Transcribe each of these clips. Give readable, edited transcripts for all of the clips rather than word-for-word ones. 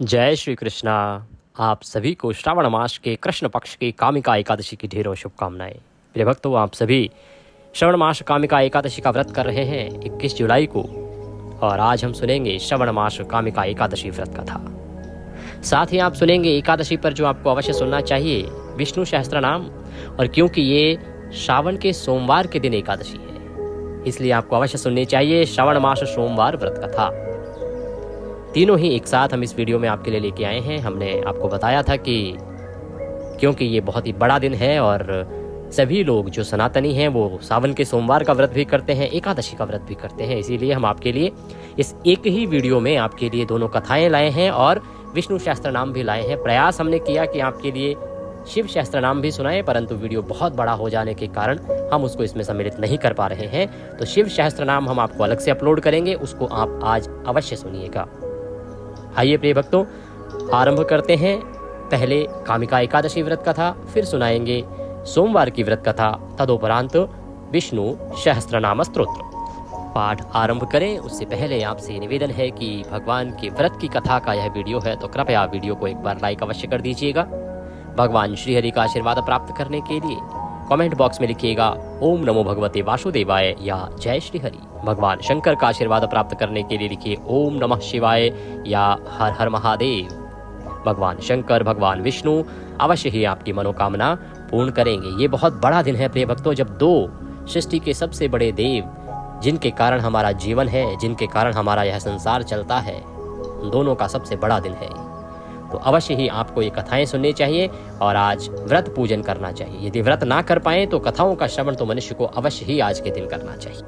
जय श्री कृष्णा। आप सभी को श्रावण मास के कृष्ण पक्ष की कामिका एकादशी की ढेरों शुभकामनाएं। प्रिय भक्तों, आप सभी श्रवण मास कामिका एकादशी का व्रत कर रहे हैं 21 जुलाई को, और आज हम सुनेंगे श्रवण मास कामिका एकादशी व्रत कथा। साथ ही आप सुनेंगे एकादशी पर जो आपको अवश्य सुनना चाहिए, विष्णु सहस्त्र नाम। और क्योंकि ये श्रावण के सोमवार के दिन एकादशी है, इसलिए आपको अवश्य सुननी चाहिए श्रावण मास सोमवार व्रत कथा। तीनों ही एक साथ हम इस वीडियो में आपके लिए लेके आए हैं। हमने आपको बताया था कि क्योंकि ये बहुत ही बड़ा दिन है और सभी लोग जो सनातनी हैं वो सावन के सोमवार का व्रत भी करते हैं, एकादशी का व्रत भी करते हैं, इसीलिए हम आपके लिए इस एक ही वीडियो में आपके लिए दोनों कथाएं लाए हैं और विष्णु सहस्त्र नाम भी लाए हैं। प्रयास हमने किया कि आपके लिए शिव सहस्त्र नाम भी सुनाएं, परंतु वीडियो बहुत बड़ा हो जाने के कारण हम उसको इसमें सम्मिलित नहीं कर पा रहे हैं। तो शिव सहस्त्र नाम हम आपको अलग से अपलोड करेंगे, उसको आप आज अवश्य सुनिएगा। आइए प्रिय भक्तों, आरंभ करते हैं। पहले कामिका एकादशी व्रत कथा, फिर सुनाएंगे सोमवार की व्रत कथा, तदोपरांत विष्णु सहस्त्रनाम स्तोत्र। पाठ आरंभ करें उससे पहले आपसे निवेदन है कि भगवान के व्रत की कथा का यह वीडियो है, तो कृपया वीडियो को एक बार लाइक अवश्य कर दीजिएगा। भगवान श्रीहरि का आशीर्वाद प्राप्त करने के लिए कमेंट बॉक्स में लिखिएगा ओम नमो भगवते वासुदेवाय या जय श्री हरि। भगवान शंकर का आशीर्वाद प्राप्त करने के लिए लिखिए ओम नमः शिवाय या हर हर महादेव। भगवान शंकर, भगवान विष्णु अवश्य ही आपकी मनोकामना पूर्ण करेंगे। ये बहुत बड़ा दिन है प्रिय भक्तों, जब दो सृष्टि के सबसे बड़े देव, जिनके कारण हमारा जीवन है, जिनके कारण हमारा यह संसार चलता है, दोनों का सबसे बड़ा दिन है। तो अवश्य ही आपको ये कथाएं सुननी चाहिए और आज व्रत पूजन करना चाहिए। यदि व्रत ना कर पाए तो कथाओं का श्रवण तो मनुष्य को अवश्य ही आज के दिन करना चाहिए।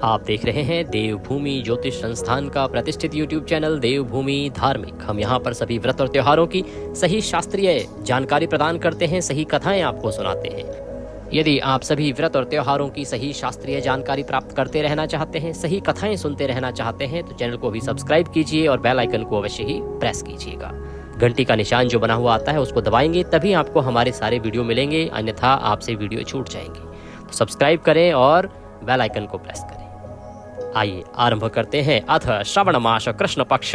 आप देख रहे हैं देवभूमि ज्योतिष संस्थान का प्रतिष्ठित यूट्यूब चैनल देवभूमि धार्मिक। हम यहाँ पर सभी व्रत और त्योहारों की सही शास्त्रीय जानकारी प्रदान करते हैं, सही कथाएं आपको सुनाते हैं। यदि आप सभी व्रत और त्योहारों की सही शास्त्रीय जानकारी प्राप्त करते रहना चाहते हैं, सही कथाएं सुनते रहना चाहते हैं, तो चैनल को भी सब्सक्राइब कीजिए और बेल आइकन को अवश्य ही प्रेस कीजिएगा। घंटी का निशान जो बना हुआ आता है उसको दबाएंगे, तभी आपको हमारे सारे वीडियो मिलेंगे, अन्यथा आपसे वीडियो छूट जाएंगे। तो सब्सक्राइब करें और बेल आइकन को प्रेस करें। आइए आरंभ करते हैं। अथ श्रावण मास कृष्ण पक्ष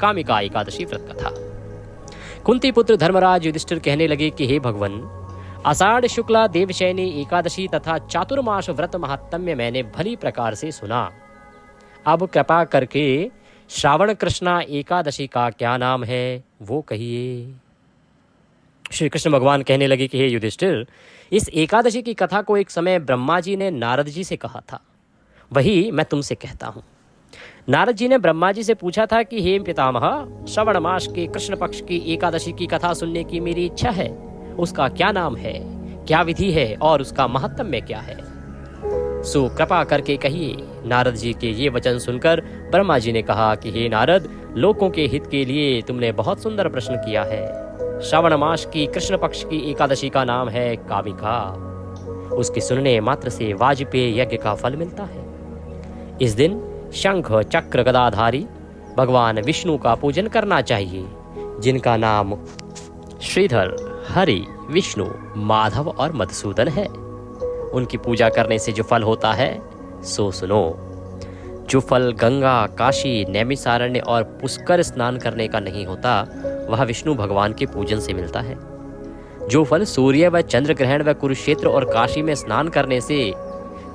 कामिका एकादशी व्रत कथा। कुंती पुत्र धर्मराज युधिष्ठिर कहने लगे कि हे भगवान, आषाढ़ शुक्ला देवशयनी एकादशी तथा चातुर्मास व्रत महात्म्य मैंने भली प्रकार से सुना। अब कृपा करके श्रावण कृष्णा एकादशी का क्या नाम है वो कहिए। श्री कृष्ण भगवान कहने लगे कि हे युधिष्ठिर, इस एकादशी की कथा को एक समय ब्रह्मा जी ने नारद जी से कहा था, वही मैं तुमसे कहता हूँ। नारद जी ने ब्रह्मा जी से पूछा था कि हे पितामह, श्रावण मास के कृष्ण पक्ष की एकादशी की कथा सुनने की मेरी इच्छा है, उसका क्या नाम है, क्या विधि है और उसका महात्म्य क्या है, सो कृपा करके कहिए। नारद जी के ये वचन सुनकर ब्रह्मा जी ने कहा कि हे नारद, लोकों के हित के लिए तुमने बहुत सुंदर प्रश्न किया है। श्रावण मास की कृष्ण पक्ष की एकादशी का नाम है कामिका। उसके सुनने मात्र से वाजपेय यज्ञ का फल मिलता है। इस दिन शंख चक्र गदाधारी भगवान विष्णु का पूजन करना चाहिए, जिनका नाम श्रीधर, हरि, विष्णु, माधव और मधुसूदन है। उनकी पूजा करने से जो फल होता है सो सुनो। जो फल गंगा, काशी, नैमिषारण्य और पुष्कर स्नान करने का नहीं होता, वह विष्णु भगवान के पूजन से मिलता है। जो फल सूर्य व चंद्र ग्रहण व कुरुक्षेत्र और काशी में स्नान करने से,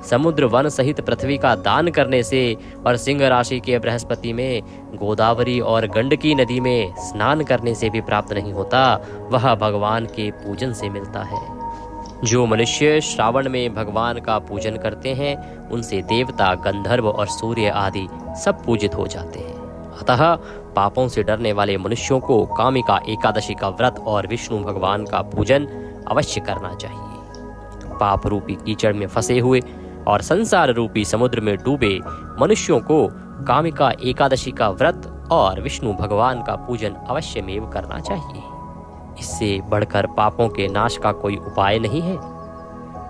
समुद्र वन सहित पृथ्वी का दान करने से और सिंह राशि के बृहस्पति में गोदावरी और गंडकी नदी में स्नान करने से भी प्राप्त नहीं होता, वह भगवान के पूजन से मिलता है। जो मनुष्य श्रावण में भगवान का पूजन करते हैं, उनसे देवता, गंधर्व और सूर्य आदि सब पूजित हो जाते हैं। अतः पापों से डरने वाले मनुष्यों को कामिका एकादशी का व्रत और विष्णु भगवान का पूजन अवश्य करना चाहिए। पाप रूपी कीचड़ में फंसे हुए और संसार रूपी समुद्र में डूबे मनुष्यों को कामिका एकादशी का व्रत और विष्णु भगवान का पूजन अवश्यमेव करना चाहिए। इससे बढ़कर पापों के नाश का कोई उपाय नहीं है।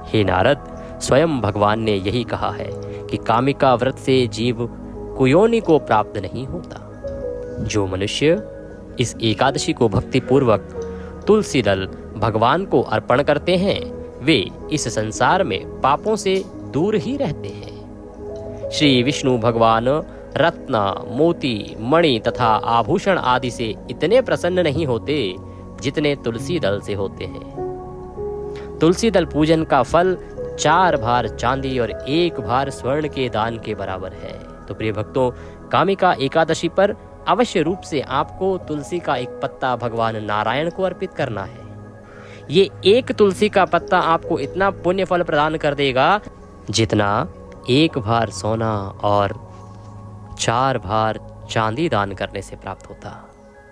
हे नारद, स्वयं भगवान ने यही कहा है कि कामिका व्रत से जीव कुयोनि को प्राप्त नहीं होता। जो मनुष्य इस एकादशी को भक्ति पूर्वक तुलसी दल भगवान को अर्पण करते हैं, वे इस संसार में पापों से दूर ही रहते हैं। श्री विष्णु भगवान रत्न, मोती, मणि तथा आभूषण आदि से इतने प्रसन्न नहीं होते जितने तुलसी दल से होते हैं। तुलसी दल पूजन का फल 4 भार चांदी और 1 भार स्वर्ण के दान के बराबर है। तो प्रिय भक्तों, कामिका एकादशी पर अवश्य रूप से आपको तुलसी का एक पत्ता भगवान नारायण को अर्पित करना है। ये एक तुलसी का पत्ता आपको इतना पुण्य फल प्रदान कर देगा जितना 1 भार सोना और 4 भार चांदी दान करने से प्राप्त होता।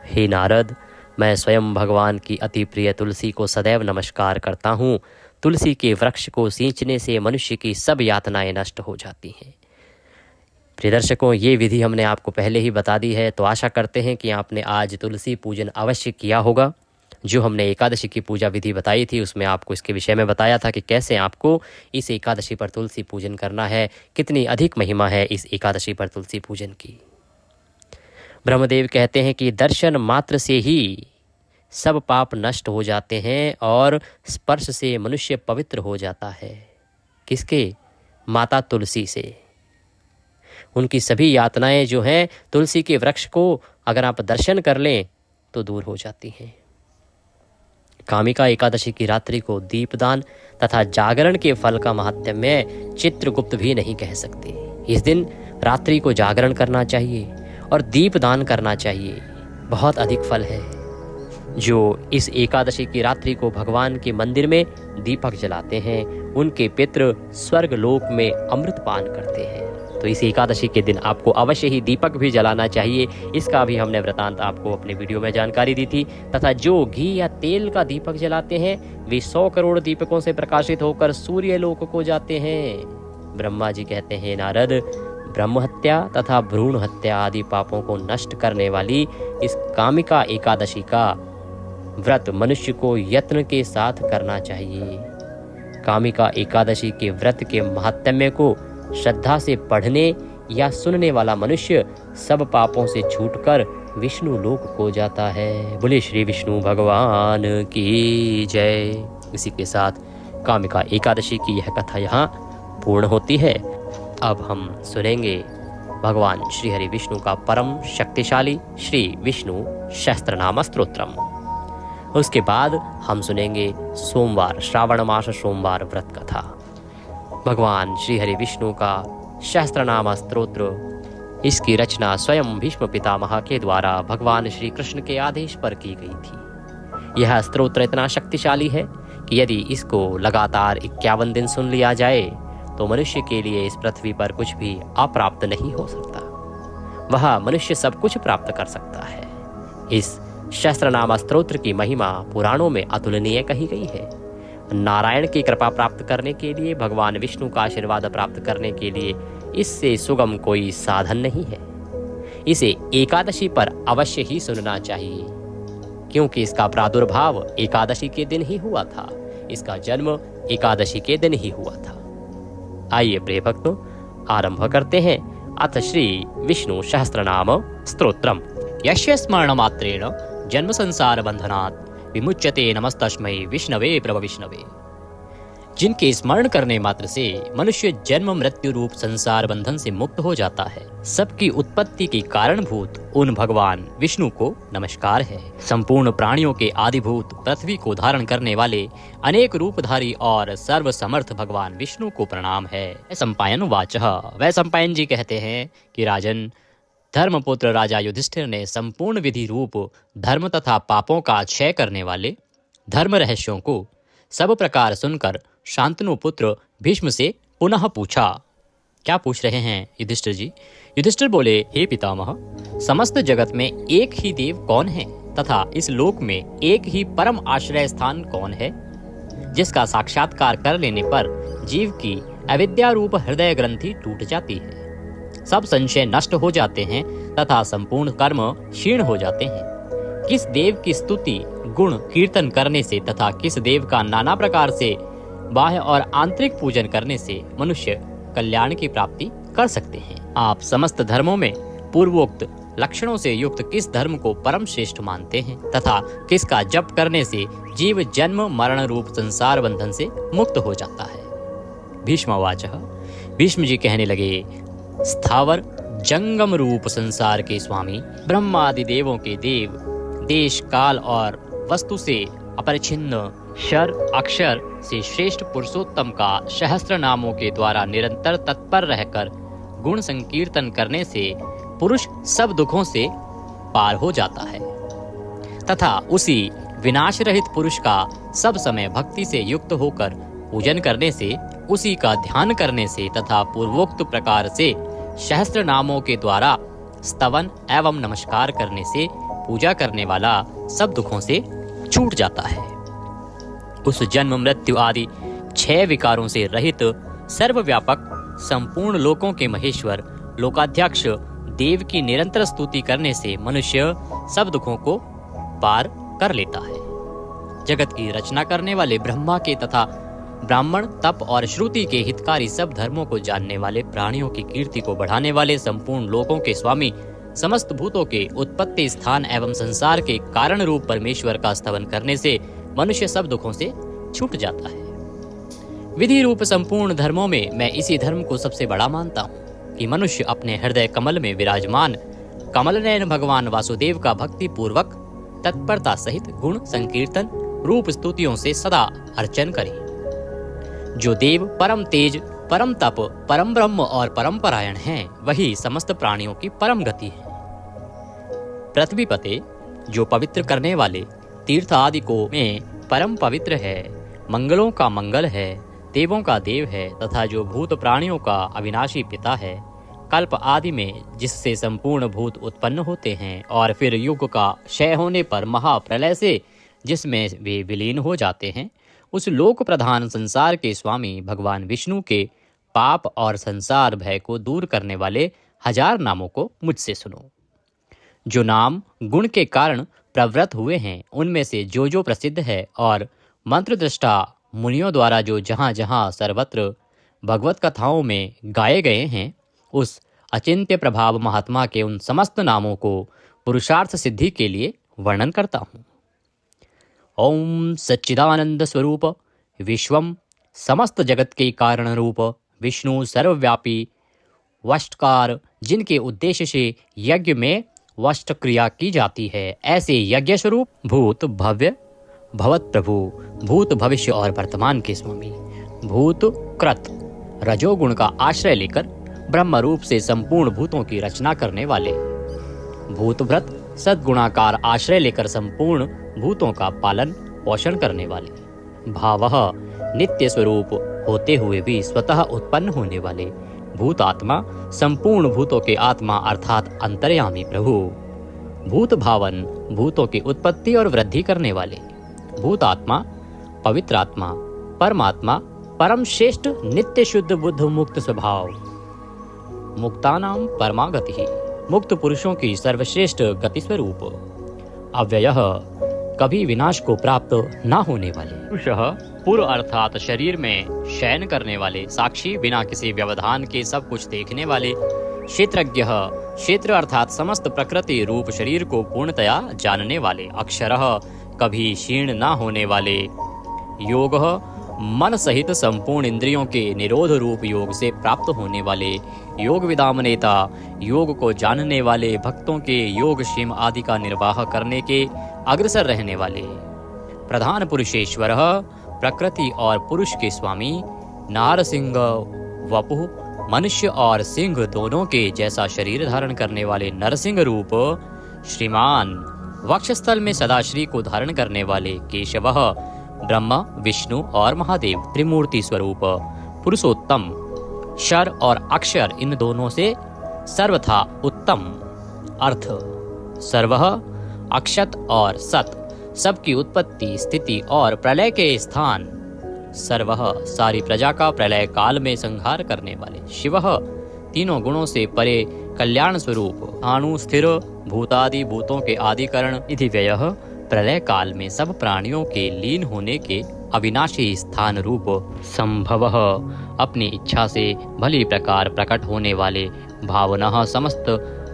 हे नारद, मैं स्वयं भगवान की अति प्रिय तुलसी को सदैव नमस्कार करता हूँ। तुलसी के वृक्ष को सींचने से मनुष्य की सब यातनाएं नष्ट हो जाती हैं। प्रिय दर्शकों, ये विधि हमने आपको पहले ही बता दी है, तो आशा करते हैं कि आपने आज तुलसी पूजन अवश्य किया होगा। जो हमने एकादशी की पूजा विधि बताई थी उसमें आपको इसके विषय में बताया था कि कैसे आपको इस एकादशी पर तुलसी पूजन करना है, कितनी अधिक महिमा है इस एकादशी पर तुलसी पूजन की। ब्रह्मदेव कहते हैं कि दर्शन मात्र से ही सब पाप नष्ट हो जाते हैं और स्पर्श से मनुष्य पवित्र हो जाता है। किसके? माता तुलसी से। उनकी सभी यातनाएं जो हैं तुलसी के वृक्ष को अगर आप दर्शन कर लें तो दूर हो जाती हैं। कामिका एकादशी की रात्रि को दीपदान तथा जागरण के फल का महात्म्य चित्रगुप्त भी नहीं कह सकते। इस दिन रात्रि को जागरण करना चाहिए और दीपदान करना चाहिए। बहुत अधिक फल है। जो इस एकादशी की रात्रि को भगवान के मंदिर में दीपक जलाते हैं उनके पितृ स्वर्ग लोक में अमृत पान करते हैं। तो इस एकादशी के दिन आपको अवश्य ही दीपक भी जलाना चाहिए। इसका भी हमने वृतांत आपको अपने वीडियो में जानकारी दी थी। तथा जो घी या तेल का दीपक जलाते हैं वे 100 करोड़ दीपकों से प्रकाशित होकर सूर्य लोक को जाते हैं। ब्रह्मा जी कहते हैं, नारद, ब्रह्म हत्या तथा भ्रूण हत्या आदि पापों को नष्ट करने वाली इस कामिका एकादशी का व्रत मनुष्य को यत्न के साथ करना चाहिए। कामिका एकादशी के व्रत के महात्म्य को श्रद्धा से पढ़ने या सुनने वाला मनुष्य सब पापों से छूटकर विष्णु लोक को जाता है। बोले श्री विष्णु भगवान की जय। इसी के साथ कामिका एकादशी की यह कथा यहाँ पूर्ण होती है। अब हम सुनेंगे भगवान श्री हरि विष्णु का परम शक्तिशाली श्री विष्णु सहस्त्रनाम स्तोत्रम। उसके बाद हम सुनेंगे सोमवार, श्रावण मास सोमवार व्रत कथा। भगवान श्री हरि विष्णु का सहस्त्रनाम स्तोत्र, इसकी रचना स्वयं भीष्म पितामह के द्वारा भगवान श्री कृष्ण के आदेश पर की गई थी। यह स्तोत्र इतना शक्तिशाली है कि यदि इसको लगातार 51 दिन सुन लिया जाए तो मनुष्य के लिए इस पृथ्वी पर कुछ भी अप्राप्त नहीं हो सकता। वह मनुष्य सब कुछ प्राप्त कर सकता है। इस सहस्त्रनाम स्तोत्र की महिमा पुराणों में अतुलनीय कही गई है। नारायण की कृपा प्राप्त करने के लिए, भगवान विष्णु का आशीर्वाद प्राप्त करने के लिए इससे सुगम कोई साधन नहीं है। इसे एकादशी पर अवश्य ही सुनना चाहिए क्योंकि इसका प्रादुर्भाव एकादशी के दिन ही हुआ था। इसका जन्म एकादशी के दिन ही हुआ था। आइए प्रिय भक्तों, आरंभ करते हैं अथ श्री विष्णु सहस्त्रनाम स्तोत्रम। यस्य स्मरण मात्रेण जन्म संसार बंधनात् विमुच्यते नमस्तस्मै विष्णवे प्रभ विष्णवे। जिनके स्मरण करने मात्र से मनुष्य जन्म मृत्यु रूप संसार बंधन से मुक्त हो जाता है, सबकी उत्पत्ति के कारणभूत उन भगवान विष्णु को नमस्कार है। संपूर्ण प्राणियों के आदिभूत पृथ्वी को धारण करने वाले अनेक रूपधारी और सर्व समर्थ भगवान विष्णु को प्रणाम है। सम्पायन वाचः। वह सम्पायन जी कहते हैं कि राजन, धर्मपुत्र राजा युधिष्ठिर ने संपूर्ण विधि रूप धर्म तथा पापों का क्षय करने वाले धर्म रहस्यों को सब प्रकार सुनकर शांतनु पुत्र भीष्म से पुनः पूछा। क्या पूछ रहे हैं युधिष्ठिर जी? युधिष्ठिर बोले, हे पितामह, समस्त जगत में एक ही देव कौन है तथा इस लोक में एक ही परम आश्रय स्थान कौन है, जिसका साक्षात्कार कर लेने पर जीव की अविद्या रूप हृदय ग्रंथि टूट जाती है, सब संशय नष्ट हो जाते हैं तथा संपूर्ण कर्म क्षीण हो जाते हैं। किस देव की स्तुति गुण कीर्तन करने से तथा किस देव का नाना प्रकार से बाह्य और आंतरिक पूजन करने से मनुष्य कल्याण की प्राप्ति कर सकते हैं। आप समस्त धर्मों में पूर्वोक्त लक्षणों से युक्त किस धर्म को परम श्रेष्ठ मानते हैं तथा किसका जप करने से जीव जन्म मरण रूप संसार बंधन से मुक्त हो जाता है। भीष्मवाचः। भीष्म जी कहने लगे, स्थावर जंगम रूप संसार के स्वामी, ब्रह्मादि देवों के देव, देश काल और वस्तु से अपरिछिन्न, क्षर अक्षर से श्रेष्ठ पुरुषोत्तम का सहस्त्र नामों के द्वारा निरंतर तत्पर रहकर गुण संकीर्तन करने से पुरुष सब दुखों से पार हो जाता है तथा उसी विनाश रहित पुरुष का सब समय भक्ति से युक्त होकर पूजन करने से, उसी का ध्यान करने से तथा पूर्वोक्त प्रकार से सहस्त्र नामों के द्वारा स्तवन एवं नमस्कार करने से पूजा करने वाला सब दुखों से छूट जाता है। उस जन्म मृत्यु आदि 6 विकारों से रहित सर्वव्यापक संपूर्ण लोकों के महेश्वर लोकाध्यक्ष देव की निरंतर स्तुति करने से मनुष्य सब दुखों को पार कर लेता है। जगत की रचना करने वाले ब्रह्मा के तथा ब्राह्मण तप और श्रुति के हितकारी सब धर्मों को जानने वाले, प्राणियों की कीर्ति को बढ़ाने वाले, संपूर्ण लोकों के स्वामी, समस्त भूतों के उत्पत्ति स्थान एवं संसार के कारण रूप परमेश्वर का स्तवन करने से मनुष्य सब दुखों से छूट जाता है। विधि रूप संपूर्ण धर्मों में मैं इसी धर्म को सबसे बड़ा मानता हूँ कि मनुष्य अपने हृदय कमल में विराजमान कमल नयन भगवान वासुदेव का भक्ति पूर्वक तत्परता सहित गुण संकीर्तन रूप स्तुतियों से सदा अर्चन करे। जो देव परम तेज, परम तप, परम ब्रह्म और परम परायण हैं, वही समस्त प्राणियों की परम गति है। पृथ्वी पते जो पवित्र करने वाले तीर्थ आदि को में परम पवित्र है, मंगलों का मंगल है, देवों का देव है तथा जो भूत प्राणियों का अविनाशी पिता है, कल्प आदि में जिससे संपूर्ण भूत उत्पन्न होते हैं और फिर युग का क्षय होने पर महाप्रलय से जिसमें वे विलीन हो जाते हैं, उस लोक प्रधान संसार के स्वामी भगवान विष्णु के पाप और संसार भय को दूर करने वाले 1000 नामों को मुझसे सुनो। जो नाम गुण के कारण प्रवृत्त हुए हैं, उनमें से जो प्रसिद्ध है और मंत्र दृष्टा मुनियों द्वारा जो जहाँ जहाँ सर्वत्र भगवत कथाओं में गाए गए हैं, उस अचिंत्य प्रभाव महात्मा के उन समस्त नामों को पुरुषार्थ सिद्धि के लिए वर्णन करता हूँ। ओम सच्चिदानंद स्वरूप विश्वम, समस्त जगत के कारण रूप विष्णु सर्वव्यापी वष्टकार, जिनके उद्देश्य से यज्ञ में वष्ट क्रिया की जाती है, ऐसे यज्ञ स्वरूप भूत भव्य भवत प्रभु, भूत भविष्य और वर्तमान के स्वामी, भूत कृत रजोगुण का आश्रय लेकर ब्रह्म रूप से संपूर्ण भूतों की रचना करने वाले, भूत व्रत सद्गुणाकार आश्रय लेकर संपूर्ण भूतों का पालन पोषण करने वाले, भावः नित्य स्वरूप होते हुए भी स्वतः उत्पन्न होने वाले, भूत आत्मा संपूर्ण भूतों के आत्मा अर्थात अंतर्यामी प्रभु, भूत भावन भूतों की उत्पत्ति और वृद्धि करने वाले, भूत आत्मा पवित्र आत्मा परमात्मा परम श्रेष्ठ नित्य शुद्ध बुद्ध मुक्त स्वभाव, मुक्तानाम परमागति, मुक्त पुरुषों की सर्वश्रेष्ठ गति स्वरूप, अव्ययः कभी विनाश को प्राप्त न होने वाले, पुरुषः पूर्व अर्थात शरीर में शयन करने वाले, साक्षी बिना किसी व्यवधान के सब कुछ देखने वाले, क्षेत्रज्ञः क्षेत्र अर्थात समस्त प्रकृति रूप शरीर को पूर्णतया जानने वाले, अक्षरः कभी क्षीण न होने वाले, योगः मन सहित संपूर्ण इंद्रियों के निरोध रूप योग से प्राप्त होने वाले, योग विदाम नेता योग को जानने वाले, भक्तों के योग क्षेम आदि का निर्वाह करने के अग्रसर रहने वाले, प्रधान पुरुषेश्वर प्रकृति और पुरुष के स्वामी, नारसिंह वपुः मनुष्य और सिंह दोनों के जैसा शरीर धारण करने वाले नरसिंह रूप, श्रीमान वक्षस्थल में सदाश्री को धारण करने वाले, केशवः ब्रह्मा विष्णु और महादेव त्रिमूर्ति स्वरूप, पुरुषोत्तम क्षर और अक्षर इन दोनों से सर्वथा उत्तम, अर्थ सर्वः अक्षत और सत सबकी उत्पत्ति स्थिति और प्रलय के स्थान, सर्वः सारी प्रजा का प्रलय काल में संहार करने वाले, शिवः तीनों गुणों से परे कल्याण स्वरूप, अणु स्थिर भूतादि भूतों के आदिकरण, इति व्ययः प्रलय काल में सब प्राणियों के लीन होने के अविनाशी स्थान रूप, संभवः अपनी इच्छा से भली प्रकार प्रकट होने वाले, भावनः समस्त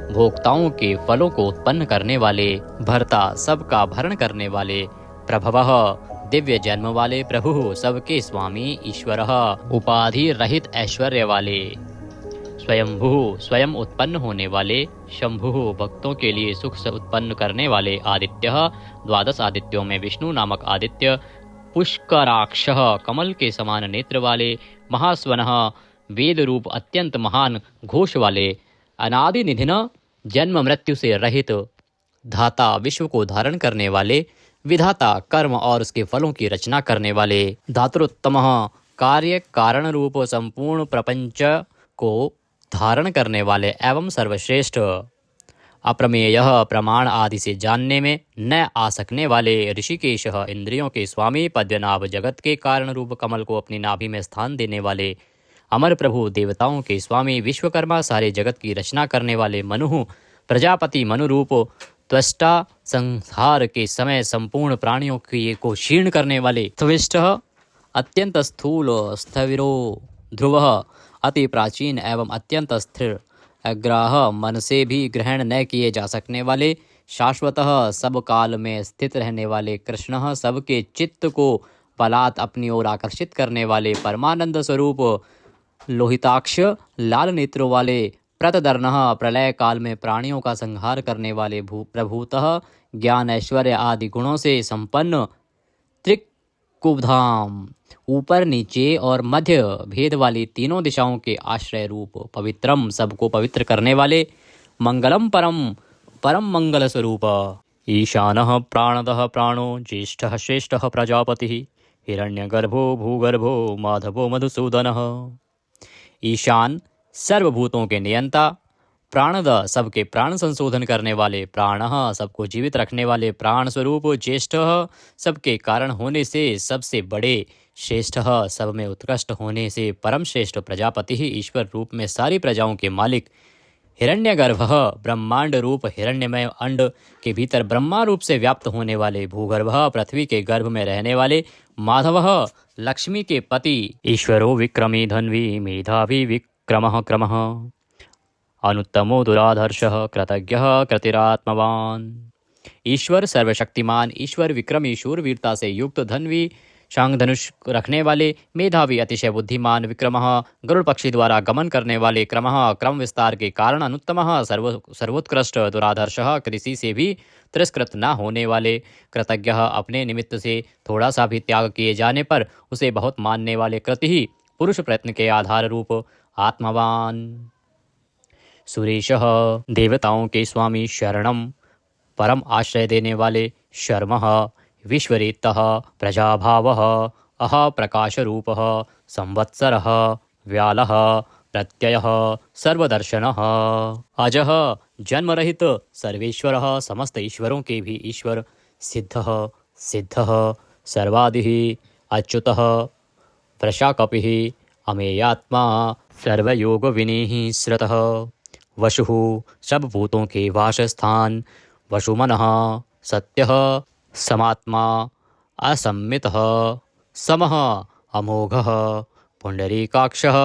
भोक्ताओं के फलों को उत्पन्न करने वाले, भर्ता सबका भरण करने वाले, प्रभवः दिव्य जन्म वाले प्रभु सबके स्वामी, ईश्वरः उपाधि रहित ऐश्वर्य वाले, स्वयंभू स्वयं उत्पन्न होने वाले, शंभु भक्तों के लिए सुख से उत्पन्न करने वाले, आदित्य 12 आदित्यों में विष्णु नामक आदित्य, पुष्कराक्ष कमल के समान नेत्र वाले, महास्वनः वेद रूप अत्यंत महान घोष वाले, अनादि निधिन जन्म मृत्यु से रहित, धाता विश्व को धारण करने वाले, विधाता कर्म और उसके फलों की रचना करने वाले, धातृत्तम कार्य कारण रूप संपूर्ण प्रपंच को धारण करने वाले एवं सर्वश्रेष्ठ, अप्रमेय प्रमाण आदि से जानने में न आ सकने वाले, ऋषिकेश इंद्रियों के स्वामी, पद्मनाभ जगत के कारण रूप कमल को अपनी नाभि में स्थान देने वाले, अमर प्रभु देवताओं के स्वामी, विश्वकर्मा सारे जगत की रचना करने वाले, मनु प्रजापति मनुरूप त्वष्टा, संहार के समय संपूर्ण प्राणियों को क्षीण करने वाले, त्विष्ट अत्यंत स्थूल, स्थविरो ध्रुव अति प्राचीन एवं अत्यंत स्थिर, अग्राह मन से भी ग्रहण न किए जा सकने वाले, शाश्वतः सब काल में स्थित रहने वाले, कृष्ण सबके चित्त को बलात् अपनी ओर आकर्षित करने वाले, परमानंद स्वरूप, लोहिताक्ष लाल नेत्रों वाले, प्रतदर्णः प्रलय काल में प्राणियों का संहार करने वाले, प्रभुतः ज्ञान ऐश्वर्य आदि गुणों से संपन्न, त्रिकुबधाम ऊपर नीचे और मध्य भेद वाली तीनों दिशाओं के आश्रय रूप, पवित्रम सबको पवित्र करने वाले, मंगलम परम परम मंगल स्वरूप, ईशानः प्राणदः प्राणो, ज्येष्ठः श्रेष्ठः प्रजापतिः, हिरण्यगर्भो भूगर्भो माधवो मधुसूदनः, ईशान सर्वभूतों के नियंता, प्राणद सबके प्राण संशोधन करने वाले, प्राणः सबको जीवित रखने वाले, प्राण स्वरूप, ज्येष्ठः सबके कारण होने से सबसे बड़े, श्रेष्ठः सब में उत्कृष्ट होने से परम श्रेष्ठ, प्रजापति ही ईश्वर रूप में सारी प्रजाओं के मालिक, हिरण्यगर्भः ब्रह्मांड रूप हिरण्यमय अंड के भीतर ब्रह्मा रूप से व्याप्त होने वाले, भूगर्भः पृथ्वी के गर्भ में रहने वाले, माधवः लक्ष्मी के पति, ईश्वरो विक्रमी धन्वी मेधावी विक्रमः क्रमः, अनुत्तमो दुराधर्षः कृतज्ञः कृतिरात्मवान, ईश्वर सर्वशक्तिमान, ईश्वर विक्रमी शूरवीरता से युक्त, धन्वी शांग धनुष रखने वाले, मेधावी अतिशय बुद्धिमान, विक्रमः गरुड़ पक्षी द्वारा गमन करने वाले, क्रमः क्रम विस्तार के कारण, अनुत्तमः सर्वोत्कृष्ट, दुराधर्षः किसी से भी तिरस्कृत न होने वाले, कृतज्ञः अपने निमित्त से थोड़ा सा भी त्याग किए जाने पर उसे बहुत मानने वाले, कृति ही पुरुष प्रयत्न के आधार रूप, आत्मवान, सुरेशः देवताओं के स्वामी, शरणम परम आश्रय देने वाले, शर्मः विश्वरेतः प्रजाभावः, अह प्रकाशरूपः, संवत्सरः व्यालः प्रत्ययः सर्वदर्शनः, अजः जन्मरहित सर्वेश्वरः समस्त ईश्वरों के भी ईश्वर, सिद्धः सिद्धः सर्वादिः अच्युतः वृषाकपिः अमेयात्मा सर्वयोग विनीः श्रुतः, वसुः सब भूतों के वासस्थान, वसुमनः सत्यः समात्मा असम्मितः, समः अमोघः पुंडरीकाक्षः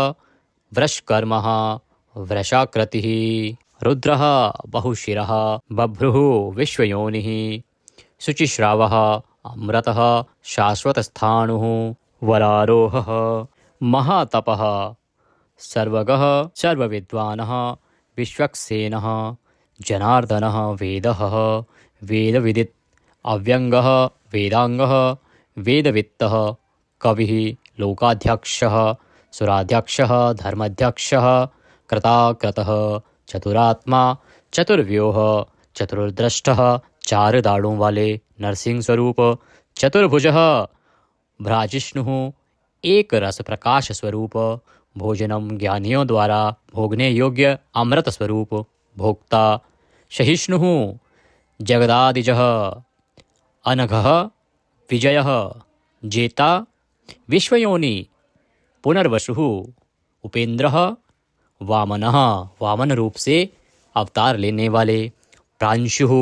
वृषकर्मः वृषाकृतिः, रुद्रः बहुशिरः बभ्रुः विश्वयोनिः, शुचिश्रावः अमृतः शाश्वतस्थाणुः, वरारोहः महातपः सर्वगः सर्वविद्वानः, विश्वक्सेनः जनार्दनः वेदः वेदविदित्, अव्यंगः वेदांगः वेदवित्तः, कविः लोकाध्यक्षः सुराध्यक्षः धर्माध्यक्षः, कृताकृतः चतुरात्मा चतुर्व्यूह चतुर्दृष्टः, चार दाढ़ों वाले, नरसिंह स्वरूप, चतुर्भुजः भ्राजिष्णुः, एक रस प्रकाश स्वरूप, भोजनम ज्ञानियों द्वारा भोगने योग्य अमृत स्वरूप, भोक्ता सहिष्णुः जगदादिजः, अनघः विजयः जेता, विश्वयोनि पुनर्वसुः, उपेंद्रः वामनः वामन रूप से अवतार लेने वाले, प्रांशुः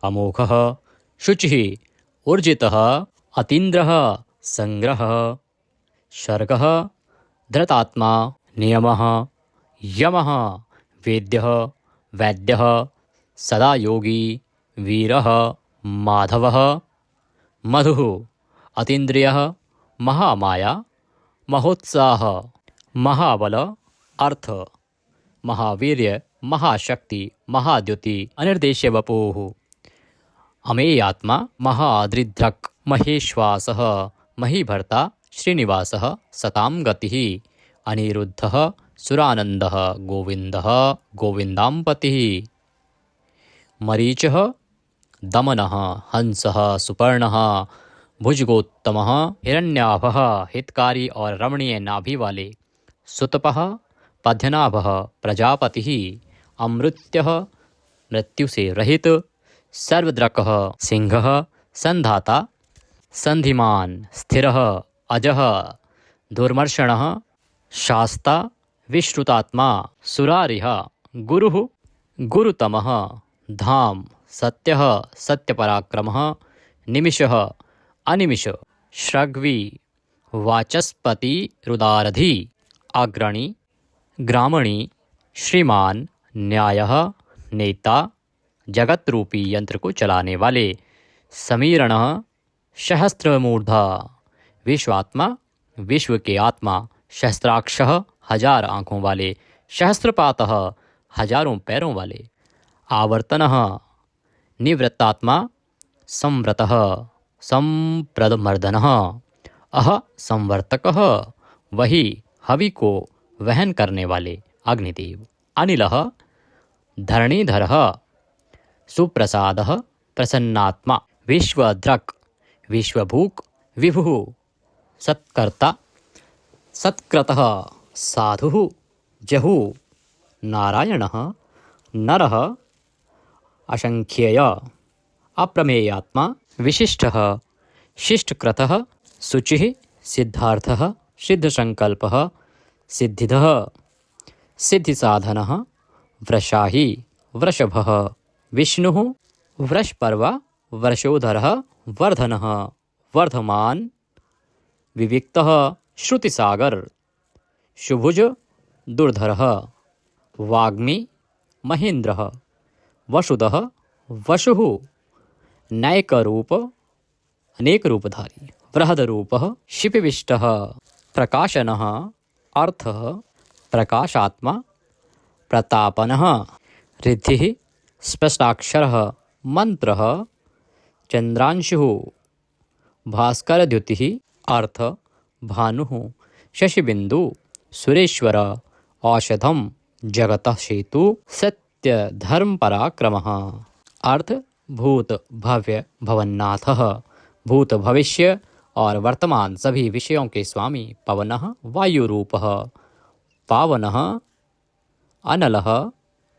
अमोघः, शुचिः ऊर्जितः, अतीन्द्रः संग्रह, शर्गः धृतात्मा, नियमः यमः, वेद्यः वैद्यः सदा योगी, वीरः माधवः, मधुः अतीन्द्रियः, महामाया महोत्साह, महाबल अर्थ, महावीर्य महाशक्ति महाद्युति अनिर्देश्य वपुः अमेयात्मा महादृढ्रक् महेश्वासः महीभर्ता श्रीनिवासः सतां गतिः अनिरुद्धः सुरानन्दः गोविन्दः गोविन्दाम्पतिः मरीचः दमनः हंसः सुपर्णः भुजगोत्तमः हिरण्याभः हितकारी और रमणीय नाभि वाले सुतपः पद्यनाभः प्रजापतिः अमृत्यः मृत्यु से रहित सर्वद्रकः सिंहः संधाता संधिमान स्थिरः अजः दुर्मर्षणः शास्ता विश्रुतात्मा सुरारिः गुरुः गुरुतमः धाम सत्यः सत्यपराक्रमः निमिषः अनिमिष श्रग्वी वाचस्पति रुदारधि अग्रणी ग्रामणी श्रीमान न्यायः नेता जगत रूपी यंत्र को चलाने वाले समीरणः सहस्त्रमूर्धा विश्वात्मा विश्व के आत्मा सहस्त्राक्षः हजार आँखों वाले सहस्त्रपातः हजारों पैरों वाले आवर्तनः निवृत्तात्मा संव्रतः संप्रदमर्दनः अह संवर्तकः वही हवि को वहन करने वाले अग्निदेव अनिलः धरणीधरः सुप्रसादः प्रसन्नात्मा विश्वद्रक् विश्वभूक् विभुः सत्कर्ता सत्कृतः साधुः जहुः नारायणः नरः असंख्येय अप्रमेयात्मा विशिष्टः शिष्टकृतः शुचिः सिद्धार्थः सिद्धसंकल्पः सिद्धिदः सिद्धिसाधनः वृषाही वृषभः विष्णुः वृषपर्वा वर्षोधरः वर्धनः वर्धमान विविक्तः श्रुतिसागर शुभुज दुर्धरः वाग्मी महेन्द्रः वसुदः वसुः नैकरूप अनेक रूपधारी बृहदरूपः शिपिविष्टः प्रकाशनः अर्थः प्रकाशात्मा प्रतापनः रिद्धिः स्पष्टाक्षरः मंत्रः चंद्रांशुः भास्करद्युतिः अर्थ भानुः शशिबिंदु सुरेश्वर औषधम जगतः सेतु सत्य धर्म पराक्रमः अर्थ भूत भव्य भवन्नाथः भूत भविष्य और वर्तमान सभी विषयों के स्वामी पवनः वायुरूपः पावनः अनलः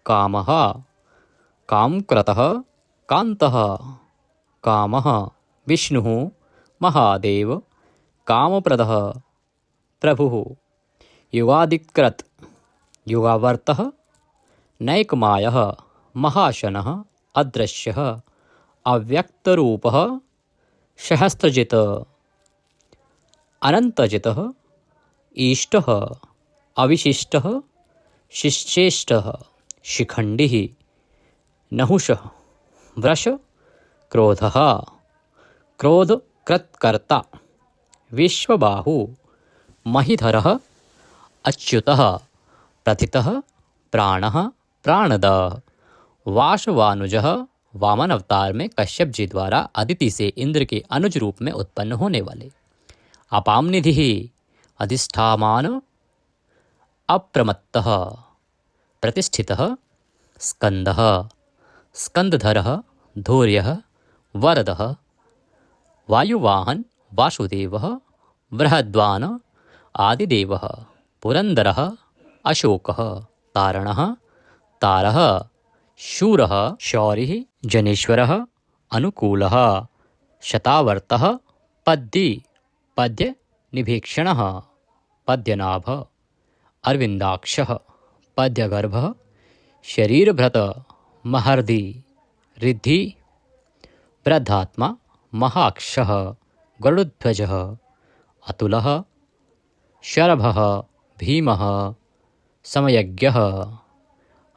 कामः कामकृतः कान्तः कामः विष्णुः महादेव कामप्रदः प्रभुः युगादिकृत युगावर्तः नैकमायः महाशनः अदृश्यः अव्यक्तरूपः सहस्त्रजित अनंतजितः ईष्टः अविशिष्टः शिष्येष्टः शिखंडिः नहुषः वृष क्रोधः क्रोधकृत्कर्ता विश्वबाहु महीधरः अच्युतः प्रथितः प्राणः प्राणद वाशवानुजः वामन अवतार में कश्यप जी द्वारा अदिति से इंद्र के अनुज रूप में उत्पन्न होने वाले अपाम निधिः अधिष्ठामान अप्रमत्तः प्रतिष्ठितः स्कंदः स्कंदधरः धैर्यः वरदः वायुवाहन वासुदेवः बृहद्वान आदिदेवः पुरंदरः अशोकः तारणः तारः शूरः शौरिः जनेश्वरः अनुकूलः शतावर्तः पद्दी पद्य निभीक्षणः पद्यनाभ अरविंदाक्षः पद्यगर्भः शरीरभृत महर्दि रिद्धि वृद्धात्मा महाक्षः गरुडध्वजः अतुलः शरभः भीमः समयज्ञः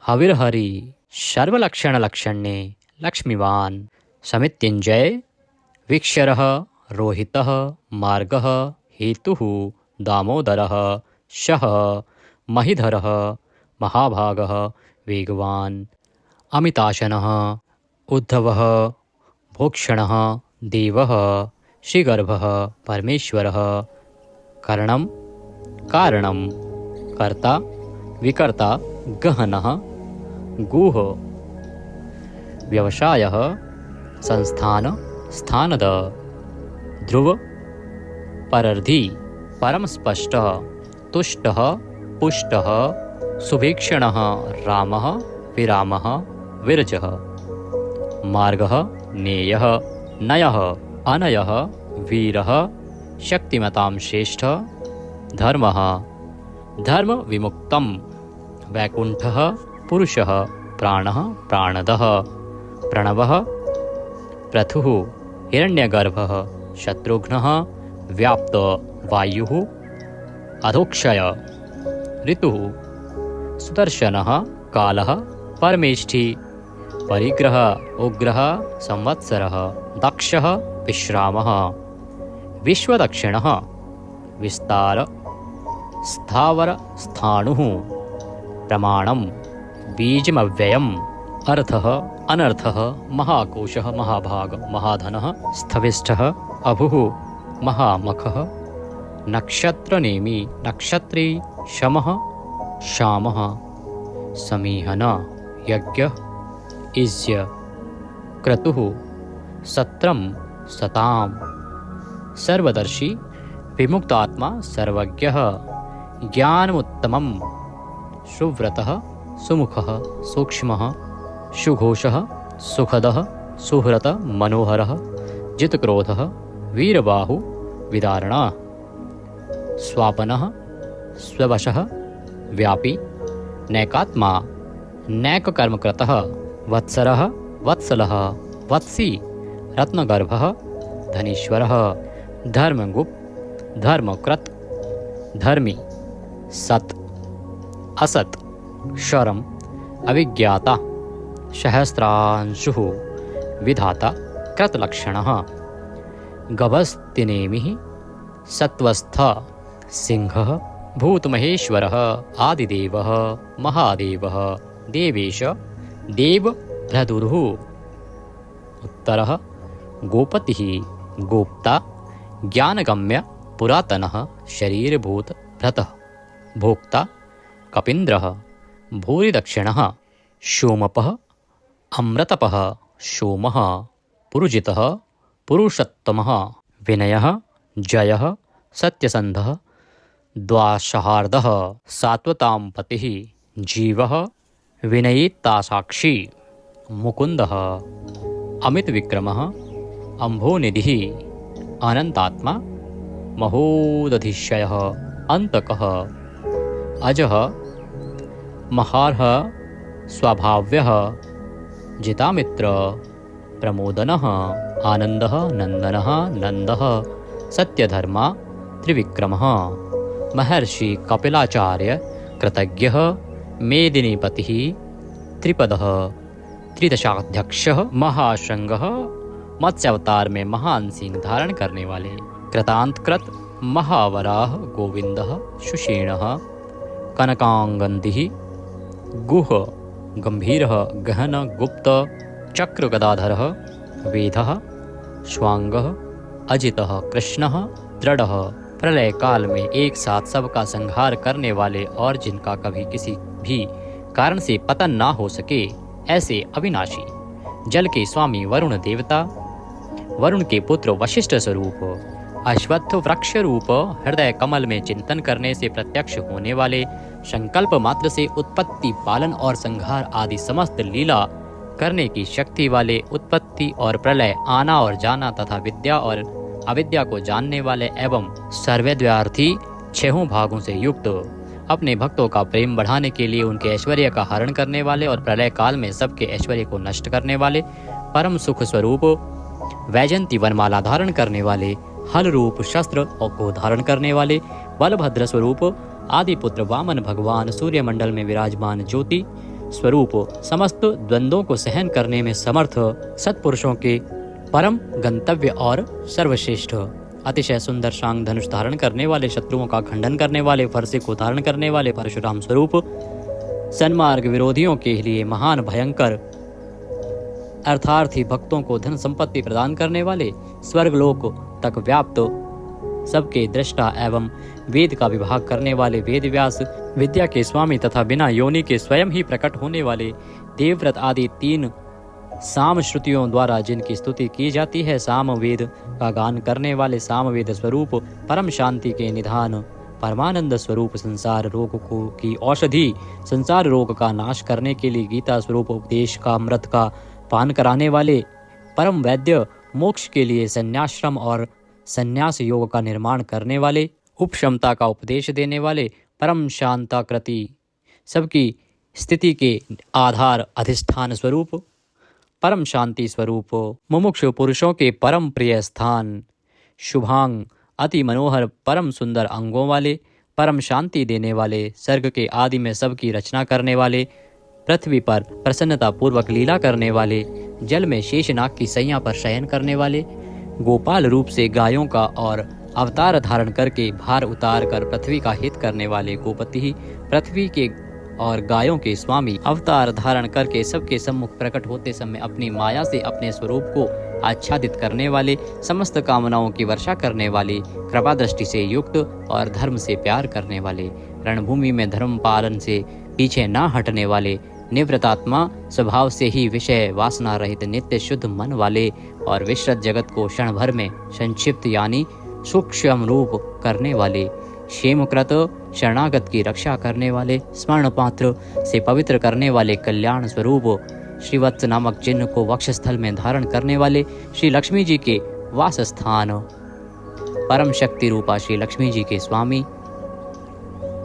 हविर्हरि सर्वलक्षणलक्षण्ये लक्ष्मीवान् समित्युञ्जय विक्षरः रोहितः मार्गः हेतुः दामोदरः शः महीधरः महाभागः वेगवान् अमिताशनः उद्धवः भोक्षणः देवः श्रीगर्भः परमेश्वरः करणं कारणं कर्ता विकर्ता गहनः गुह व्यवसायः संस्थान स्थानद ध्रुव परर्धि परमस्पष्टः तुष्टः पुष्टः सुभीक्षणः रामः विरामः विरजः मार्गः नेयः नयः अनयः वीरः शक्तिमतां श्रेष्ठः धर्मः धर्म विमुक्तं वैकुण्ठः पुरुषः प्राणः प्राणदः प्रणवः पृथुः हिरण्यगर्भः शत्रुघ्नः व्याप्त वायुः अधोक्षय ऋतुः सुदर्शनः कालः परमेष्ठी परिग्रह उग्रः संवत्सरः दक्षः विश्रामः विश्वदक्षिणः विस्तार स्थावर स्थाणुः प्रमाणं बीजमव्ययम् अर्थः अनर्थः महाकोशः महाभाग महाधनः स्थविष्ठः अभुः महामखः नक्षत्रनेमि नक्षत्री शमः शामः समीहन यज्ञः इज्य क्रतुः सत्रं सतां सर्वदर्शी विमुक्तात्मा सर्वज्ञः ज्ञानमुत्तमं सुव्रतः सुमुखः सूक्ष्मः सुघोषः सुखदः सुहृत मनोहरः जितक्रोधः वीरबाहु विदारणः स्वापनः स्ववशः व्यापी नैकात्मा नैककर्मकृतः वत्सरः वत्सलः वत्सी रत्नगर्भः धनीश्वरः धर्मगुप्त धर्मकृत धर्मी सत् असत् शरम अविज्ञाता सहस्रांशुः विधाता कृतलक्षणः गभस्तिनेमिः सत्वस्थ सिंहः भूतमहेश्वरः आदिदेवः महादेवः देवेश देवभ्रदुः उत्तरः गोपतिः गोप्ता ज्ञानगम्य पुरातनः शरीरभूत भ्रतः भोक्ता कपीन्द्रः भूरिदक्षिणः सोमपः अमृतपः सोमः पुरुजितः पुरुषोत्तमः विनयः जयः सत्यसन्धः द्वासहार्दः सात्वतां पतिः जीवः विनयितासाक्षी मुकुन्दः अमितविक्रमः अम्भोनिधिः अनन्तात्मा महोदधिशयः अन्तकः अजः महार्ह स्वाभाव्यः जितामित्र प्रमोदनः आनन्दः नन्दनः नन्दः सत्यधर्मा त्रिविक्रमः महर्षि कपिलाचार्य कृतज्ञः मेदिनीपतिः त्रिपदः त्रिदशाध्यक्षः महाशृंगः मत्स्यावतार में महान सिंह धारण करने वाले कृतांतकृत महावराह गोविंदः सुषेणः कनकांगंदिः गुह गंभीरः गहन गुप्त चक्र गदाधरः वेदः स्वांगः अजितः कृष्णः दृढ़ः प्रलय काल में एक साथ सबका संहार करने वाले और जिनका कभी किसी भी कारण से पतन ना हो सके ऐसे अविनाशी जल के स्वामी वरुण देवता वरुण के पुत्र वशिष्ठ स्वरूप अश्वत्थ वृक्ष रूप हृदय कमल में चिंतन करने से प्रत्यक्ष होने वाले संकल्प मात्र से उत्पत्ति पालन और संहार आदि समस्त लीला करने की शक्ति वाले उत्पत्ति और प्रलय आना और जाना तथा विद्या और अविद्या को जानने वाले एवं सर्वव्यार्थी छहों भागों से युक्त अपने भक्तों का प्रेम बढ़ाने के लिए उनके ऐश्वर्य का हरण करने वाले और प्रलय काल में सबके ऐश्वर्य को नष्ट करने वाले परम सुख स्वरूप वैजंती वनमाला धारण करने वाले हल रूप शस्त्र को धारण करने वाले बलभद्र स्वरूप आदि पुत्र वामन भगवान सूर्यमंडल में विराजमान ज्योति स्वरूप समस्त द्वंद्वों को सहन करने में समर्थ सत्पुरुषों के परम गंतव्य और सर्वश्रेष्ठ अतिशय सुंदर शांग धनुष धारण करने वाले शत्रुओं का खंडन करने वाले फरसे को धारण करने वाले परशुराम स्वरूप सन्मार्ग विरोधियों के लिए महान भयंकर, अर्थार्थी भक्तों को धन संपत्ति प्रदान करने वाले, स्वर्गलोक तक व्याप्त सबके दृष्टा एवं वेद का विभाग करने वाले वेद व्यास, विद्या के स्वामी तथा बिना योनि के स्वयं ही प्रकट होने वाले देवव्रत आदि 3 साम श्रुतियों द्वारा जिनकी स्तुति की जाती है, साम वेद का गान करने वाले, साम वेद स्वरूप परम शांति के निधान, परमानंद स्वरूप संसार रोग को की औषधि, संसार रोग का नाश करने के लिए गीता स्वरूप उपदेश का अमृत का पान कराने वाले, परम वैद्य, मोक्ष के लिए संन्याश्रम और संन्यास योग का निर्माण करने वाले, उपशमता का उपदेश देने वाले, परम शांताकृति, सबकी स्थिति के आधार अधिष्ठान स्वरूप, परम शांति स्वरूप, मुमुक्षु पुरुषों के परम प्रिय स्थान, शुभांग, अति मनोहर परम सुंदर अंगों वाले, परम शांति देने वाले, सर्ग के आदि में सबकी रचना करने वाले, पृथ्वी पर प्रसन्नता पूर्वक लीला करने वाले, जल में शेषनाग की सैया पर शयन करने वाले, गोपाल रूप से गायों का और अवतार धारण करके भार उतार कर पृथ्वी का हित करने वाले गोपति, पृथ्वी के और गायों के स्वामी, अवतार धारण करके सबके सम्मुख प्रकट होते समय अपनी माया से अपने स्वरूप को आच्छादित करने वाले, समस्त कामनाओं की वर्षा करने वाले, कृपा दृष्टि से युक्त और धर्म से प्यार करने वाले, रणभूमि में धर्म पालन से पीछे न हटने वाले, निवृत्तात्मा स्वभाव से ही विषय वासना रहित नित्य शुद्ध मन वाले और विश्रत जगत को क्षण भर में संक्षिप्त यानी सूक्ष्म रूप करने वाले, क्षेमकृत शरणागत की रक्षा करने वाले, स्वर्ण पात्र से पवित्र करने वाले, कल्याण स्वरूप श्रीवत्स नामक चिन्ह को वक्षस्थल में धारण करने वाले, श्री लक्ष्मी जी के वास स्थान, परम शक्ति रूपा श्री लक्ष्मी जी के स्वामी,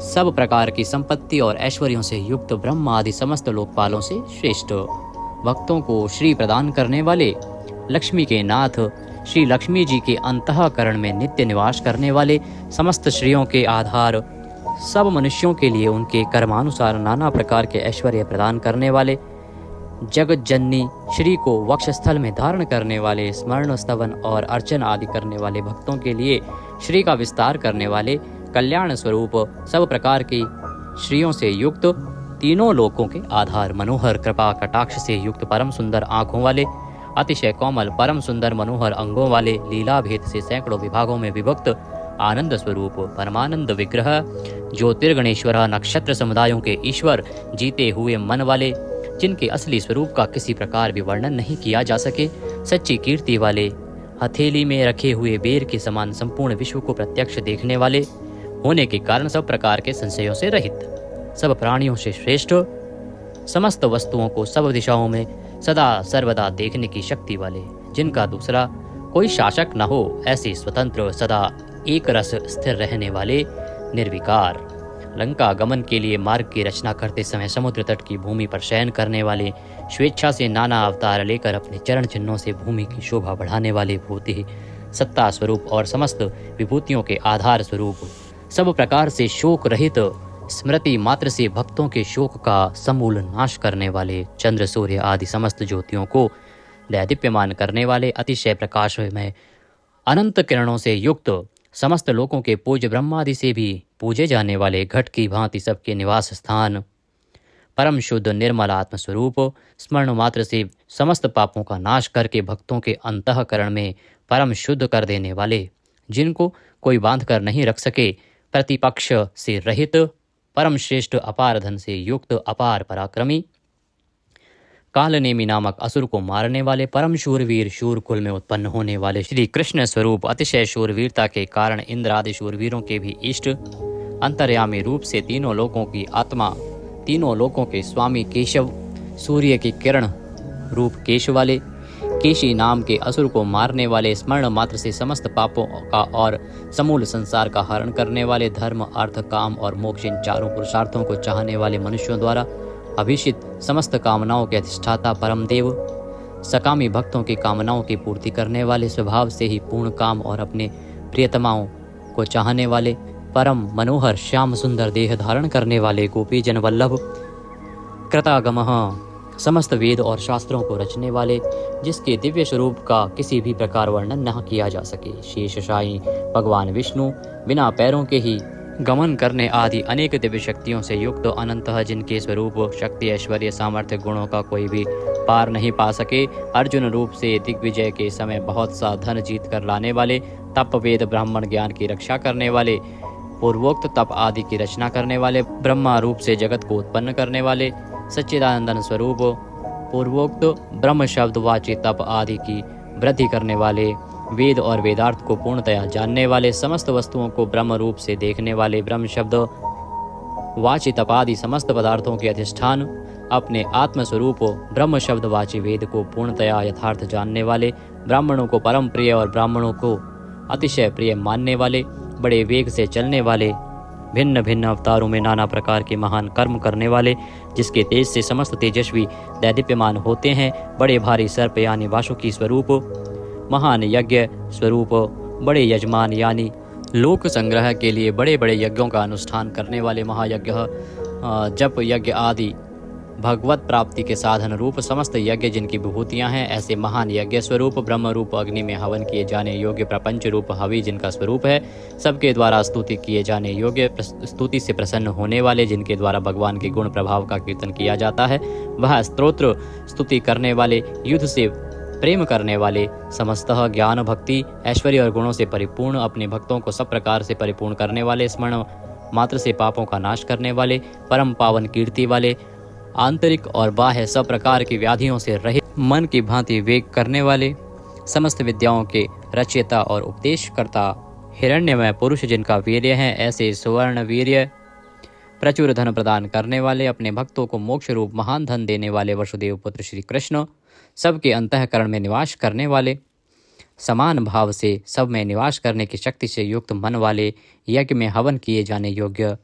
सब प्रकार की संपत्ति और ऐश्वर्यों से युक्त ब्रह्म आदि समस्त लोकपालों से श्रेष्ठ, भक्तों को श्री प्रदान करने वाले, लक्ष्मी के नाथ, श्री लक्ष्मी जी के अंतःकरण में नित्य निवास करने वाले, समस्त श्रेयों के आधार, सब मनुष्यों के लिए उनके कर्मानुसार नाना प्रकार के ऐश्वर्य प्रदान करने वाले, जगत जननी श्री को वक्षस्थल में धारण करने वाले, स्मरण स्तवन और अर्चन आदि करने वाले भक्तों के लिए श्री का विस्तार करने वाले, कल्याण स्वरूप सब प्रकार की श्रियों से युक्त, तीनों लोकों के आधार, मनोहर कृपा कटाक्ष से युक्त, परम सुंदर आँखों वाले, अतिशय कोमल परम सुंदर मनोहर अंगों वाले, लीला भेद से सैकड़ों विभागों में विभक्त, आनंद स्वरूप परमानंद विग्रह, ज्योतिर्गणेश्वर, नक्षत्र समुदायों के ईश्वर, जीते हुए मन वाले, जिनके असली स्वरूप का किसी प्रकार भी वर्णन नहीं किया जा सके, सच्ची कीर्ति वाले, हथेली में रखे हुए बेर के समान संपूर्ण विश्व को प्रत्यक्ष देखने वाले होने के कारण सब प्रकार के संशयों से रहित, सब प्राणियों से श्रेष्ठ, समस्त वस्तुओं को सब दिशाओं में सदा सर्वदा देखने की शक्ति वाले, जिनका दूसरा कोई शासक न हो, ऐसे स्वतंत्र सदा एक रस स्थिर रहने वाले, निर्विकार, लंका गमन के लिए मार्ग की रचना करते समय समुद्र तट की भूमि पर शयन करने वाले, स्वेच्छा से नाना अवतार लेकर अपने चरण चिन्हों से भूमि की शोभा बढ़ाने वाले भूति, सत्ता स्वरूप और समस्त विभूतियों के आधार स्वरूप, सब प्रकार से शोक रहित, स्मृति मात्र से भक्तों के शोक का समूल नाश करने वाले, चंद्र सूर्य आदि समस्त ज्योतियों को दैदीप्यमान करने वाले, अतिशय प्रकाश में अनंत किरणों से युक्त, समस्त लोकों के पूज्य ब्रह्मादि से भी पूजे जाने वाले, घट की भांति सबके निवास स्थान, परम शुद्ध निर्मल आत्म स्वरूप, स्मरण मात्र से समस्त पापों का नाश करके भक्तों के अंतःकरण में परम शुद्ध कर देने वाले, जिनको कोई बांध कर नहीं रख सके, प्रतिपक्ष से रहित, परम श्रेष्ठ अपार धन से युक्त, अपार पराक्रमी, कालनेमी नामक असुर को मारने वाले, परम शूरवीर, शूर कुल में उत्पन्न होने वाले, श्री कृष्ण स्वरूप, अतिशय शूरवीरता के कारण इंद्र आदि शूरवीरों के भी इष्ट, अंतर्यामी रूप से तीनों लोकों की आत्मा, तीनों लोकों के स्वामी केशव, सूर्य की किरण रूप केश वाले, केशी नाम के असुर को मारने वाले, स्मरण मात्र से समस्त पापों का और समूल संसार का हरण करने वाले, धर्म अर्थ काम और मोक्ष इन चारों पुरुषार्थों को चाहने वाले मनुष्यों द्वारा अभिषित, समस्त कामनाओं के अधिष्ठाता परम देव, सकामी भक्तों की कामनाओं की पूर्ति करने वाले, स्वभाव से ही पूर्ण काम और अपने प्रियतमाओं को चाहने वाले, परम मनोहर श्याम सुंदर देह धारण करने वाले, गोपी जन वल्लभ, कृतागमः, समस्त वेद और शास्त्रों को रचने वाले, जिसके दिव्य स्वरूप का किसी भी प्रकार वर्णन न किया जा सके, शेषशायी भगवान विष्णु, बिना पैरों के ही गमन करने आदि अनेक दिव्य शक्तियों से युक्त अनंतः जिनके स्वरूप शक्ति ऐश्वर्य सामर्थ्य गुणों का कोई भी पार नहीं पा सके, अर्जुन रूप से दिग्विजय के समय बहुत सा धन जीत कर लाने वाले, तप वेद ब्राह्मण ज्ञान की रक्षा करने वाले, पूर्वोक्त तप आदि की रचना करने वाले, ब्रह्मा रूप से जगत को उत्पन्न करने वाले, सच्चिदानंदन स्वरूप पूर्वोक्त ब्रह्म शब्द वाची तप आदि की वृद्धि करने वाले, वेद और वेदार्थ को पूर्णतया जानने वाले, समस्त वस्तुओं को ब्रह्म रूप से देखने वाले, ब्रह्म शब्द वाची तपादि समस्त पदार्थों के अधिष्ठान, अपने आत्मस्वरूप ब्रह्म शब्द वाची वेद को पूर्णतया यथार्थ जानने वाले, ब्राह्मणों को परम प्रिय और ब्राह्मणों को अतिशय प्रिय मानने वाले, बड़े वेग से चलने वाले, भिन्न भिन्न अवतारों में नाना प्रकार के महान कर्म करने वाले, जिसके तेज से समस्त तेजस्वी दैदीप्यमान होते हैं, बड़े भारी सर्प यानी वासुकी स्वरूप, महान यज्ञ स्वरूप, बड़े यजमान यानी लोक संग्रह के लिए बड़े बड़े यज्ञों का अनुष्ठान करने वाले, महायज्ञ जप यज्ञ आदि भगवत प्राप्ति के साधन रूप समस्त यज्ञ जिनकी विभूतियां हैं, ऐसे महान यज्ञ स्वरूप, ब्रह्म रूप अग्नि में हवन किए जाने योग्य प्रपंच रूप हवि जिनका स्वरूप है, सबके द्वारा स्तुति किए जाने योग्य, स्तुति से प्रसन्न होने वाले, जिनके द्वारा भगवान के गुण प्रभाव का कीर्तन किया जाता है, वह स्तोत्र स्तुति करने वाले, युद्ध से प्रेम करने वाले, समस्तः ज्ञान भक्ति ऐश्वर्य और गुणों से परिपूर्ण, अपने भक्तों को सब प्रकार से परिपूर्ण करने वाले, स्मरण मात्र से पापों का नाश करने वाले, परम पावन कीर्ति वाले, आंतरिक और बाह्य सब प्रकार की व्याधियों से रहित, मन की भांति वेग करने वाले, समस्त विद्याओं के रचयिता और उपदेशकर्ता, हिरण्यमय पुरुष जिनका वीर्य है, ऐसे सुवर्ण वीर्य प्रचुर धन प्रदान करने वाले, अपने भक्तों को मोक्ष रूप महान धन देने वाले वसुदेव पुत्र श्री कृष्ण, सबके अंतःकरण में निवास करने वाले, समान भाव से सब में निवास करने की शक्ति से युक्त मन वाले, यज्ञ में हवन किए जाने योग्य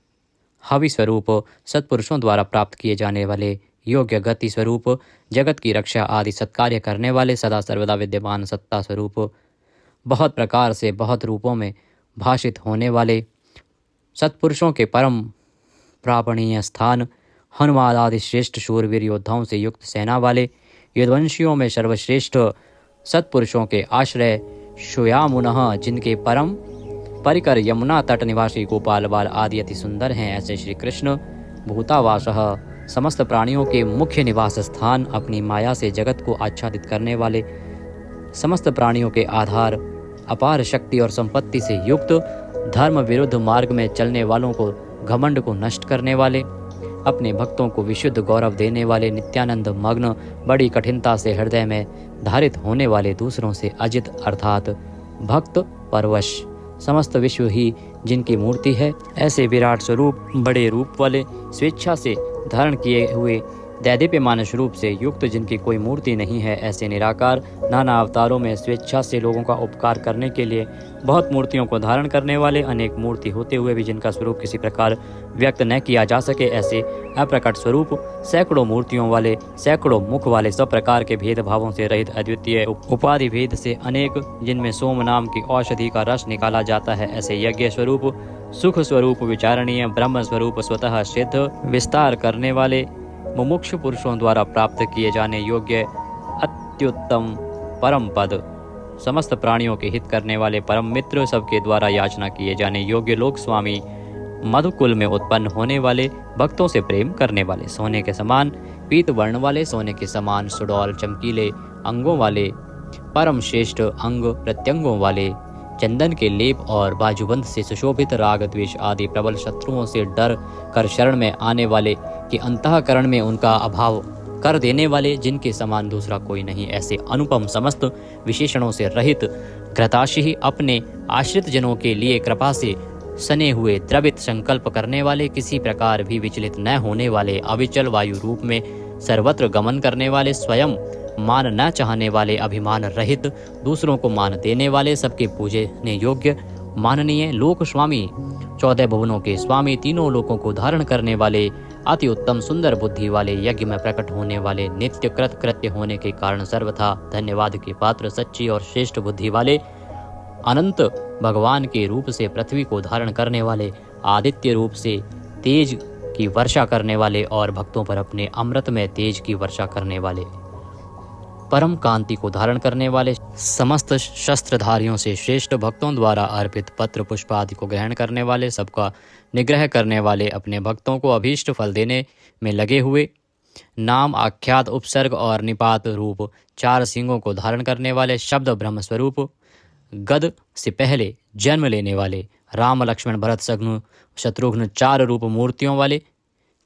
हवि स्वरूप, सत्पुरुषों द्वारा प्राप्त किए जाने वाले योग्य गति स्वरूप, जगत की रक्षा आदि सत्कार्य करने वाले, सदा सर्वदा विद्यमान सत्ता स्वरूप, बहुत प्रकार से बहुत रूपों में भाषित होने वाले, सत्पुरुषों के परम प्रापणीय स्थान, हनुमान आदि श्रेष्ठ शूरवीर योद्धाओं से युक्त सेना वाले, यदुवंशियों में सर्वश्रेष्ठ सत्पुरुषों के आश्रय, शुयामुनः जिनके परम परिकर यमुना तट निवासी गोपाल बाल आदि अति सुंदर हैं, ऐसे श्री कृष्ण भूतावासः समस्त प्राणियों के मुख्य निवास स्थान, अपनी माया से जगत को आच्छादित करने वाले, समस्त प्राणियों के आधार, अपार शक्ति और संपत्ति से युक्त, धर्म विरुद्ध मार्ग में चलने वालों को घमंड को नष्ट करने वाले, अपने भक्तों को विशुद्ध गौरव देने वाले, नित्यानंद मग्न, बड़ी कठिनता से हृदय में धारित होने वाले, दूसरों से अजित अर्थात भक्त परवश, समस्त विश्व ही जिनकी मूर्ति है, ऐसे विराट स्वरूप, बड़े रूप वाले, स्वेच्छा से धारण किए हुए, दैदीप्यमान रूप से युक्त, जिनकी कोई मूर्ति नहीं है, ऐसे निराकार, नाना अवतारों में स्वेच्छा से लोगों का उपकार करने के लिए बहुत मूर्तियों को धारण करने वाले, अनेक मूर्ति होते हुए भी जिनका स्वरूप किसी प्रकार व्यक्त न किया जा सके, ऐसे अप्रकट स्वरूप, सैकड़ों मूर्तियों वाले, सैकड़ों मुख वाले, सब प्रकार के भेदभावों से रहित, अद्वितीय उपाधि भेद से अनेक, जिनमें सोम नाम की औषधि का रस निकाला जाता है, ऐसे यज्ञ स्वरूप, सुख स्वरूप, विचारणीय ब्रह्म स्वरूप, स्वतः सिद्ध, विस्तार करने वाले, मुमुक्षु पुरुषों द्वारा प्राप्त किए जाने योग्य अत्युत्तम परम पद, समस्त प्राणियों के हित करने वाले परम मित्र, सबके द्वारा याचना किए जाने योग्य लोक स्वामी, मधुकुल में उत्पन्न होने वाले, भक्तों से प्रेम करने वाले, सोने के समान पीत वर्ण वाले, सोने के समान सुडौल चमकीले अंगों वाले, परम श्रेष्ठ अंग प्रत्यंगों वाले, चंदन के लेप और बाजूबंद से सुशोभित, राग द्वेष आदि प्रबल शत्रुओं से डर कर शरण में आने वाले, कि अंतःकरण में उनका अभाव कर देने वाले, जिनके समान दूसरा कोई नहीं, ऐसे अनुपम समस्त विशेषणों से रहित, घृताशी अपने आश्रित जनों के लिए कृपा से सने हुए, द्रवित संकल्प करने वाले, किसी प्रकार भी विचलित न होने वाले, अविचल वायु रूप में सर्वत्र गमन करने वाले, स्वयं मान न चाहने वाले, अभिमान रहित, दूसरों को मान देने वाले, सबके पूजने योग्य माननीय लोक स्वामी, 14 भुवनों के स्वामी, तीनों लोकों को धारण करने वाले, अति उत्तम सुंदर बुद्धि वाले, यज्ञ में प्रकट होने वाले, नित्य कृत कृत्य होने के कारण सर्वथा धन्यवाद के पात्र, सच्ची और श्रेष्ठ बुद्धि वाले, अनंत भगवान के रूप से पृथ्वी को धारण करने वाले, आदित्य रूप से तेज की वर्षा करने वाले और भक्तों पर अपने अमृत में तेज की वर्षा करने वाले। परम कांति को धारण करने वाले, समस्त शस्त्रधारियों से श्रेष्ठ, भक्तों द्वारा अर्पित पत्र पुष्प आदि को ग्रहण करने वाले, सबका निग्रह करने वाले, अपने भक्तों को अभीष्ट फल देने में लगे हुए, नाम, आख्यात, उपसर्ग और निपात रूप 4 सिंगों को धारण करने वाले, शब्द ब्रह्म स्वरूप, गद से पहले जन्म लेने वाले, राम लक्ष्मण भरत शत्रुघ्न 4 रूप मूर्तियों वाले,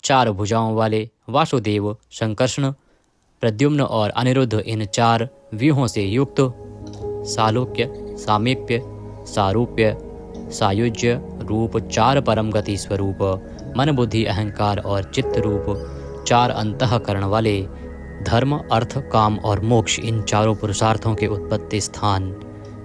4 भुजाओं वाले, वासुदेव, संकर्षण, प्रद्युम्न और अनिरुद्ध, इन 4 व्यूहों से युक्त, सालोक्य, सामीप्य, सारूप्य, सायुज्य रूप 4 परम गति स्वरूप, मन बुद्धि अहंकार और चित्त रूप 4 अंतःकरण वाले, धर्म, अर्थ, काम और मोक्ष, इन 4 पुरुषार्थों के उत्पत्ति स्थान,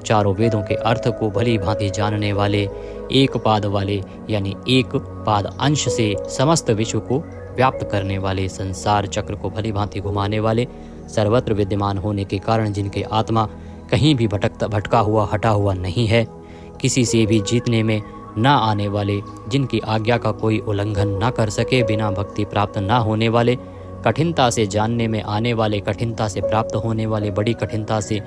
4 वेदों के अर्थ को भली भांति जानने वाले, एक पाद वाले यानी एक पाद अंश से समस्त विश्व को व्याप्त करने वाले, संसार चक्र को भली भांति घुमाने वाले, सर्वत्र विद्यमान होने के कारण जिनके आत्मा कहीं भी भटका हुआ हटा हुआ नहीं है, किसी से भी जीतने में ना आने वाले, जिनकी आज्ञा का कोई उल्लंघन ना कर सके, बिना भक्ति प्राप्त ना होने वाले, कठिनता से जानने में आने वाले, कठिनता से प्राप्त होने वाले, बड़ी कठिनता से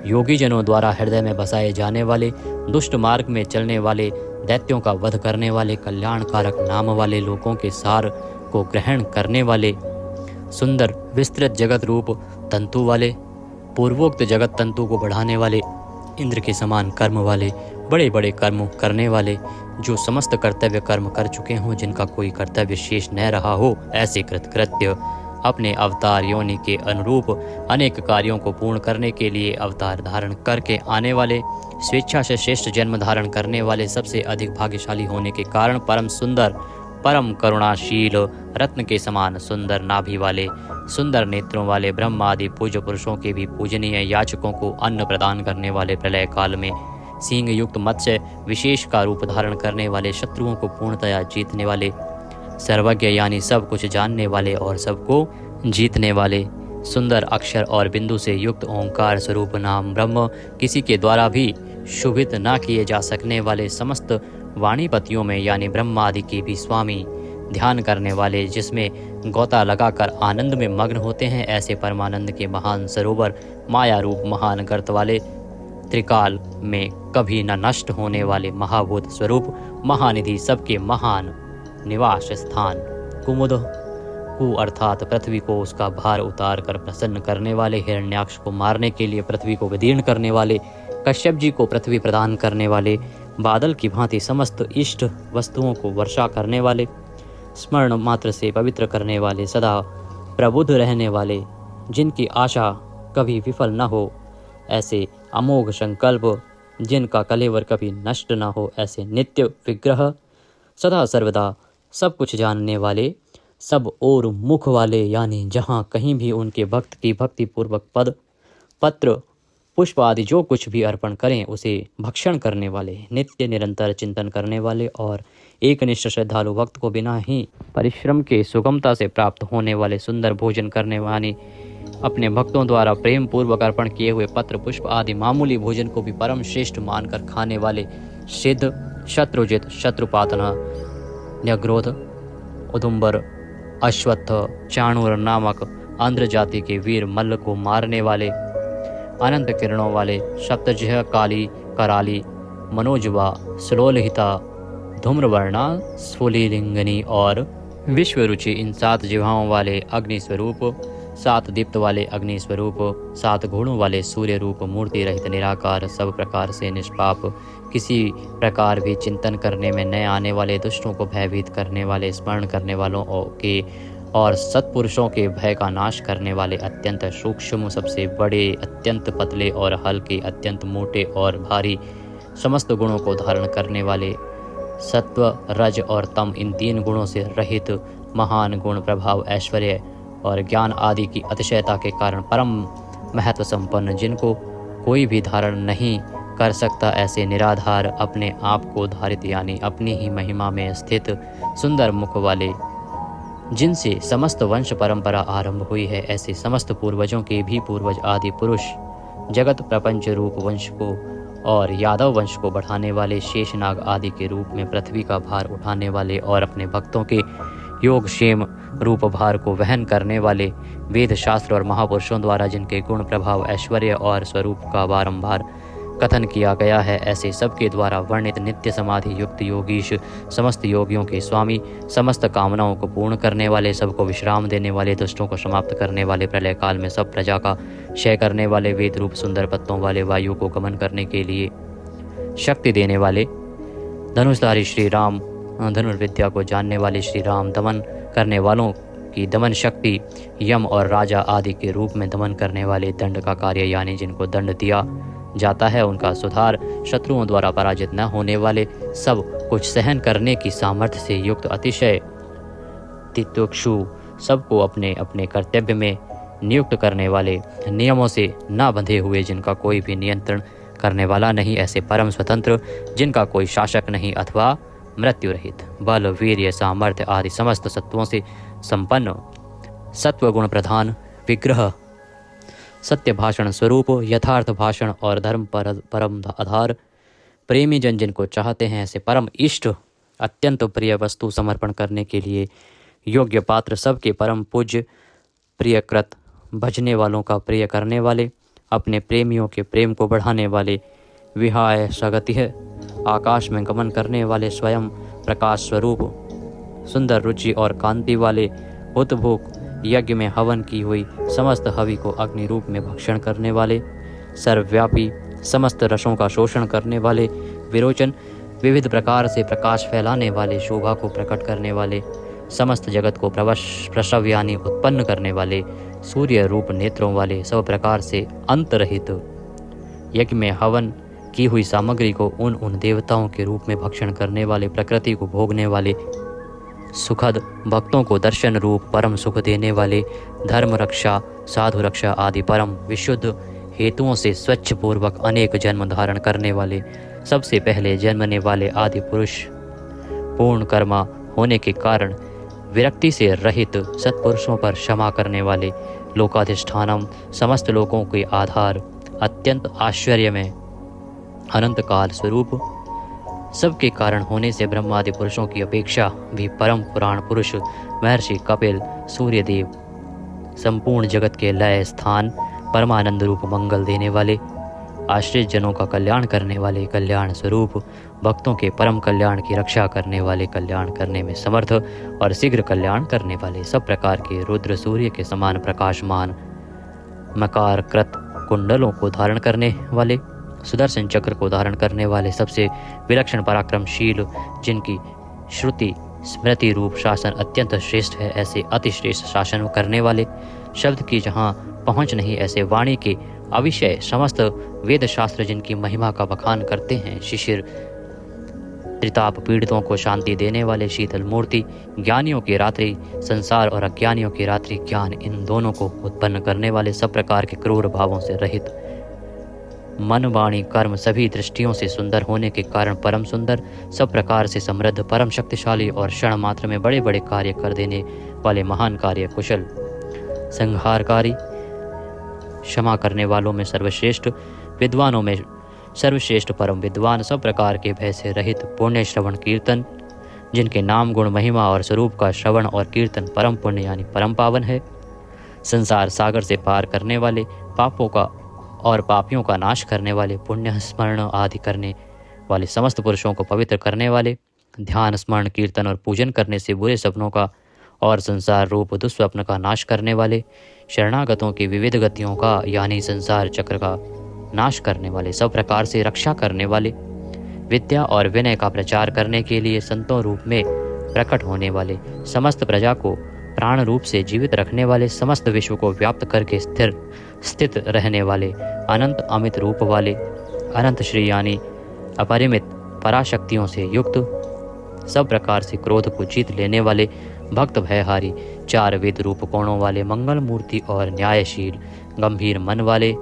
योगी जनों द्वारा हृदय में बसाए जाने वाले, दुष्ट मार्ग में चलने वाले, दैत्यों का वध करने वाले, कल्याणकारक नाम वाले, लोगों के सार को ग्रहण करने वाले, सुंदर विस्तृत जगत रूप तंतु वाले, पूर्वोक्त जगत तंतु को बढ़ाने वाले, इंद्र के समान कर्म वाले, बड़े बड़े कर्म करने वाले, जो समस्त कर्तव्य कर्म कर चुके हों, जिनका कोई कर्तव्य शेष न रहा हो, ऐसे कृतकृत्य, अपने अवतार योनि के अनुरूप अनेक कार्यों को पूर्ण करने के लिए अवतार धारण करके आने वाले, स्वेच्छा से श्रेष्ठ जन्म धारण करने वाले, सबसे अधिक भाग्यशाली होने के कारण परम सुंदर, परम करुणाशील, रत्न के समान सुंदर नाभि वाले, सुंदर नेत्रों वाले, ब्रह्म आदि पूज्य पुरुषों के भी पूजनीय, याचकों को अन्न प्रदान करने वाले, प्रलय काल में सींग युक्त मत्स्य विशेष का रूप धारण करने वाले, शत्रुओं को पूर्णतया जीतने वाले, सर्वज्ञ यानी सब कुछ जानने वाले और सबको जीतने वाले, सुंदर अक्षर और बिंदु से युक्त ओंकार स्वरूप नाम ब्रह्म, किसी के द्वारा भी शुभित ना किए जा सकने वाले, समस्त वाणीपतियों में यानी ब्रह्म आदि के भी स्वामी, ध्यान करने वाले, जिसमें गोता लगाकर आनंद में मग्न होते हैं, ऐसे परमानंद के महान सरोवर, माया रूप महान गर्त वाले, त्रिकाल में कभी न नष्ट होने वाले महाभूत स्वरूप, महानिधि, सबके महान निवास स्थान, कुमुद कु अर्थात पृथ्वी को उसका भार उतार कर प्रसन्न करने वाले, हिरण्याक्ष को मारने के लिए पृथ्वी को विदीर्ण करने वाले, कश्यप जी को पृथ्वी प्रदान करने वाले, बादल की भांति समस्त इष्ट वस्तुओं को वर्षा करने वाले, स्मरण मात्र से पवित्र करने वाले, सदा प्रबुद्ध रहने वाले, जिनकी आशा कभी विफल न हो, ऐसे अमोघ संकल्प, जिनका कलेवर कभी नष्ट न हो, ऐसे नित्य विग्रह, सदा सर्वदा सब कुछ जानने वाले, सब और मुख वाले, यानी जहाँ कहीं भी उनके भक्त की भक्ति पूर्वक पत्र पुष्प आदि जो कुछ भी अर्पण करें उसे भक्षण करने वाले, नित्य निरंतर चिंतन करने वाले और एकनिष्ठ श्रद्धालु भक्त को बिना ही परिश्रम के सुगमता से प्राप्त होने वाले, सुंदर भोजन करने वाले, अपने भक्तों द्वारा प्रेम पूर्वक अर्पण किए हुए पत्र पुष्प आदि मामूली भोजन को भी परम श्रेष्ठ मानकर खाने वाले, सिद्ध, शत्रुजित, शत्रुपातना, न्यग्रोध, उदुम्बर, अश्वत्थ, चाणूर नामक आंध्र जाति के वीर मल्ल को मारने वाले, अनंत किरणों वाले, सप्तजिह्वा, काली, कराली, मनोजवा, सुलोलहिता, धूम्रवर्णा, स्फुलिंगिनी और विश्वरुचि, इन 7 जिह्वाओं वाले, अग्नि स्वरूप, 7 दीप्त वाले अग्नि स्वरूप, 7 घोड़ों वाले सूर्य रूप, मूर्ति रहित निराकार, सब प्रकार से निष्पाप, किसी प्रकार भी चिंतन करने में न आने वाले, दुष्टों को भयभीत करने वाले, स्मरण करने वालों के और सत्पुरुषों के भय का नाश करने वाले, अत्यंत सूक्ष्म, सबसे बड़े, अत्यंत पतले और हल्के, अत्यंत मोटे और भारी, समस्त गुणों को धारण करने वाले, सत्व, रज और तम, इन 3 गुणों से रहित, महान गुण, प्रभाव, ऐश्वर्य और ज्ञान आदि की अतिशयता के कारण परम महत्व संपन्न, जिनको कोई भी धारण नहीं कर सकता, ऐसे निराधार, अपने आप को धारित यानी अपनी ही महिमा में स्थित, सुंदर मुख वाले, जिनसे समस्त वंश परंपरा आरंभ हुई है, ऐसे समस्त पूर्वजों के भी पूर्वज आदि पुरुष, जगत प्रपंच रूप वंश को और यादव वंश को बढ़ाने वाले, शेषनाग आदि के रूप में पृथ्वी का भार उठाने वाले और अपने भक्तों के योग क्षेम रूप भार को वहन करने वाले, वेद शास्त्र और महापुरुषों द्वारा जिनके गुण प्रभाव ऐश्वर्य और स्वरूप का बारंबार कथन किया गया है, ऐसे सबके द्वारा वर्णित नित्य समाधि युक्त योगीश, समस्त योगियों के स्वामी, समस्त कामनाओं को पूर्ण करने वाले, सबको विश्राम देने वाले, दुष्टों को समाप्त करने वाले, प्रलय काल में सब प्रजा का क्षय करने वाले, वेद रूप सुंदर पत्तों वाले, वायु को गमन करने के लिए शक्ति देने वाले, धनुषधारी श्री राम, धनुर्विद्या को जानने वाले श्री राम, दमन करने वालों की दमन शक्ति, यम और राजा आदि के रूप में दमन करने वाले, दंड का कार्य यानी जिनको दंड दिया जाता है उनका सुधार, शत्रुओं द्वारा पराजित न होने वाले, सब कुछ सहन करने की सामर्थ्य से युक्त, अतिशय तितिक्षु, सबको अपने अपने कर्तव्य में नियुक्त करने वाले, नियमों से न बंधे हुए, जिनका कोई भी नियंत्रण करने वाला नहीं, ऐसे परम स्वतंत्र जिनका कोई शासक नहीं, अथवा मृत्यु रहित, बल वीर्य सामर्थ्य आदि समस्त सत्वों से संपन्न, सत्व गुण प्रधान, विग्रह सत्य भाषण स्वरूप, यथार्थ भाषण और धर्म परम आधार, प्रेमी जन जिनको चाहते हैं, ऐसे परम इष्ट, अत्यंत प्रिय वस्तु समर्पण करने के लिए योग्य पात्र, सबके परम पूज्य, प्रियकृत, भजने वालों का प्रिय करने वाले, अपने प्रेमियों के प्रेम को बढ़ाने वाले, विहाय सगति है, आकाश में गमन करने वाले, स्वयं प्रकाश स्वरूप, सुंदर रुचि और कांति वाले, हुतभुक, यज्ञ में हवन की हुई समस्त हवि को अग्नि रूप में भक्षण करने वाले, सर्वव्यापी, समस्त रसों का शोषण करने वाले, विरोचन, विविध प्रकार से प्रकाश फैलाने वाले, शोभा को प्रकट करने वाले, समस्त जगत को प्रसव यानी उत्पन्न करने वाले, सूर्य रूप नेत्रों वाले, सब प्रकार से अंत रहित, यज्ञ में हवन की हुई सामग्री को उन देवताओं के रूप में भक्षण करने वाले, प्रकृति को भोगने वाले, सुखद, भक्तों को दर्शन रूप परम सुख देने वाले, धर्म रक्षा, साधु रक्षा आदि परम विशुद्ध हेतुओं से स्वच्छ पूर्वक अनेक जन्म धारण करने वाले, सबसे पहले जन्मने वाले आदि पुरुष, पूर्ण कर्मा होने के कारण विरक्ति से रहित, सत्पुरुषों पर क्षमा करने वाले, लोकाधिष्ठानम, समस्त लोगों के आधार, अत्यंत आश्चर्य में अनंत काल स्वरूप, सबके कारण होने से ब्रह्मादि पुरुषों की अपेक्षा भी परम पुराण पुरुष, महर्षि कपिल, सूर्यदेव, संपूर्ण जगत के लय स्थान, परमानंद रूप मंगल देने वाले, आश्रित जनों का कल्याण करने वाले, कल्याण स्वरूप, भक्तों के परम कल्याण की रक्षा करने वाले, कल्याण करने में समर्थ और शीघ्र कल्याण करने वाले, सब प्रकार के रुद्र सूर्य के समान प्रकाशमान, मकार कृत कुंडलों को धारण करने वाले, सुदर्शन चक्र को धारण करने वाले, सबसे विलक्षण पराक्रमशील, जिनकी श्रुति स्मृति रूप शासन अत्यंत श्रेष्ठ है, ऐसे अति श्रेष्ठ शासन करने वाले, शब्द की जहाँ पहुँच नहीं, ऐसे वाणी के अविषय समस्त वेद शास्त्र जिनकी महिमा का बखान करते हैं, शिशिर त्रिताप पीड़ितों को शांति देने वाले, शीतल मूर्ति, ज्ञानियों की रात्रि संसार और अज्ञानियों की रात्रि ज्ञान, इन दोनों को उत्पन्न करने वाले, सब प्रकार के क्रूर भावों से रहित, मन वाणी कर्म सभी दृष्टियों से सुंदर होने के कारण परम सुंदर, सब प्रकार से समृद्ध, परम शक्तिशाली और क्षण मात्र में बड़े बड़े कार्य कर देने वाले, महान कार्य कुशल, संहारकारी, क्षमा करने वालों में सर्वश्रेष्ठ, विद्वानों में सर्वश्रेष्ठ परम विद्वान, सब प्रकार के भय से रहित, पुण्य श्रवण कीर्तन, जिनके नाम गुण महिमा और स्वरूप का श्रवण और कीर्तन परम पुण्य यानी परम पावन है, संसार सागर से पार करने वाले, पापों का और पापियों का नाश करने वाले, पुण्य स्मरण आदि करने वाले, समस्त पुरुषों को पवित्र करने वाले, ध्यान स्मरण कीर्तन और पूजन करने से बुरे सपनों का और संसार रूप दुस्वप्न का नाश करने वाले, शरणागतों की विविध गतियों का यानी संसार चक्र का नाश करने वाले, सब प्रकार से रक्षा करने वाले, विद्या और विनय का प्रचार करने के लिए संतों रूप में प्रकट होने वाले, समस्त प्रजा को प्राण रूप से जीवित रखने वाले, समस्त विश्व को व्याप्त करके स्थित रहने वाले, अनंत अमित रूप वाले, अनंत श्री यानी अपरिमित पराशक्तियों से युक्त, सब प्रकार से क्रोध को जीत लेने वाले, भक्त भयहारी, चार वेद रूप कोणों वाले, मंगल मूर्ति और न्यायशील, गंभीर मन वाले,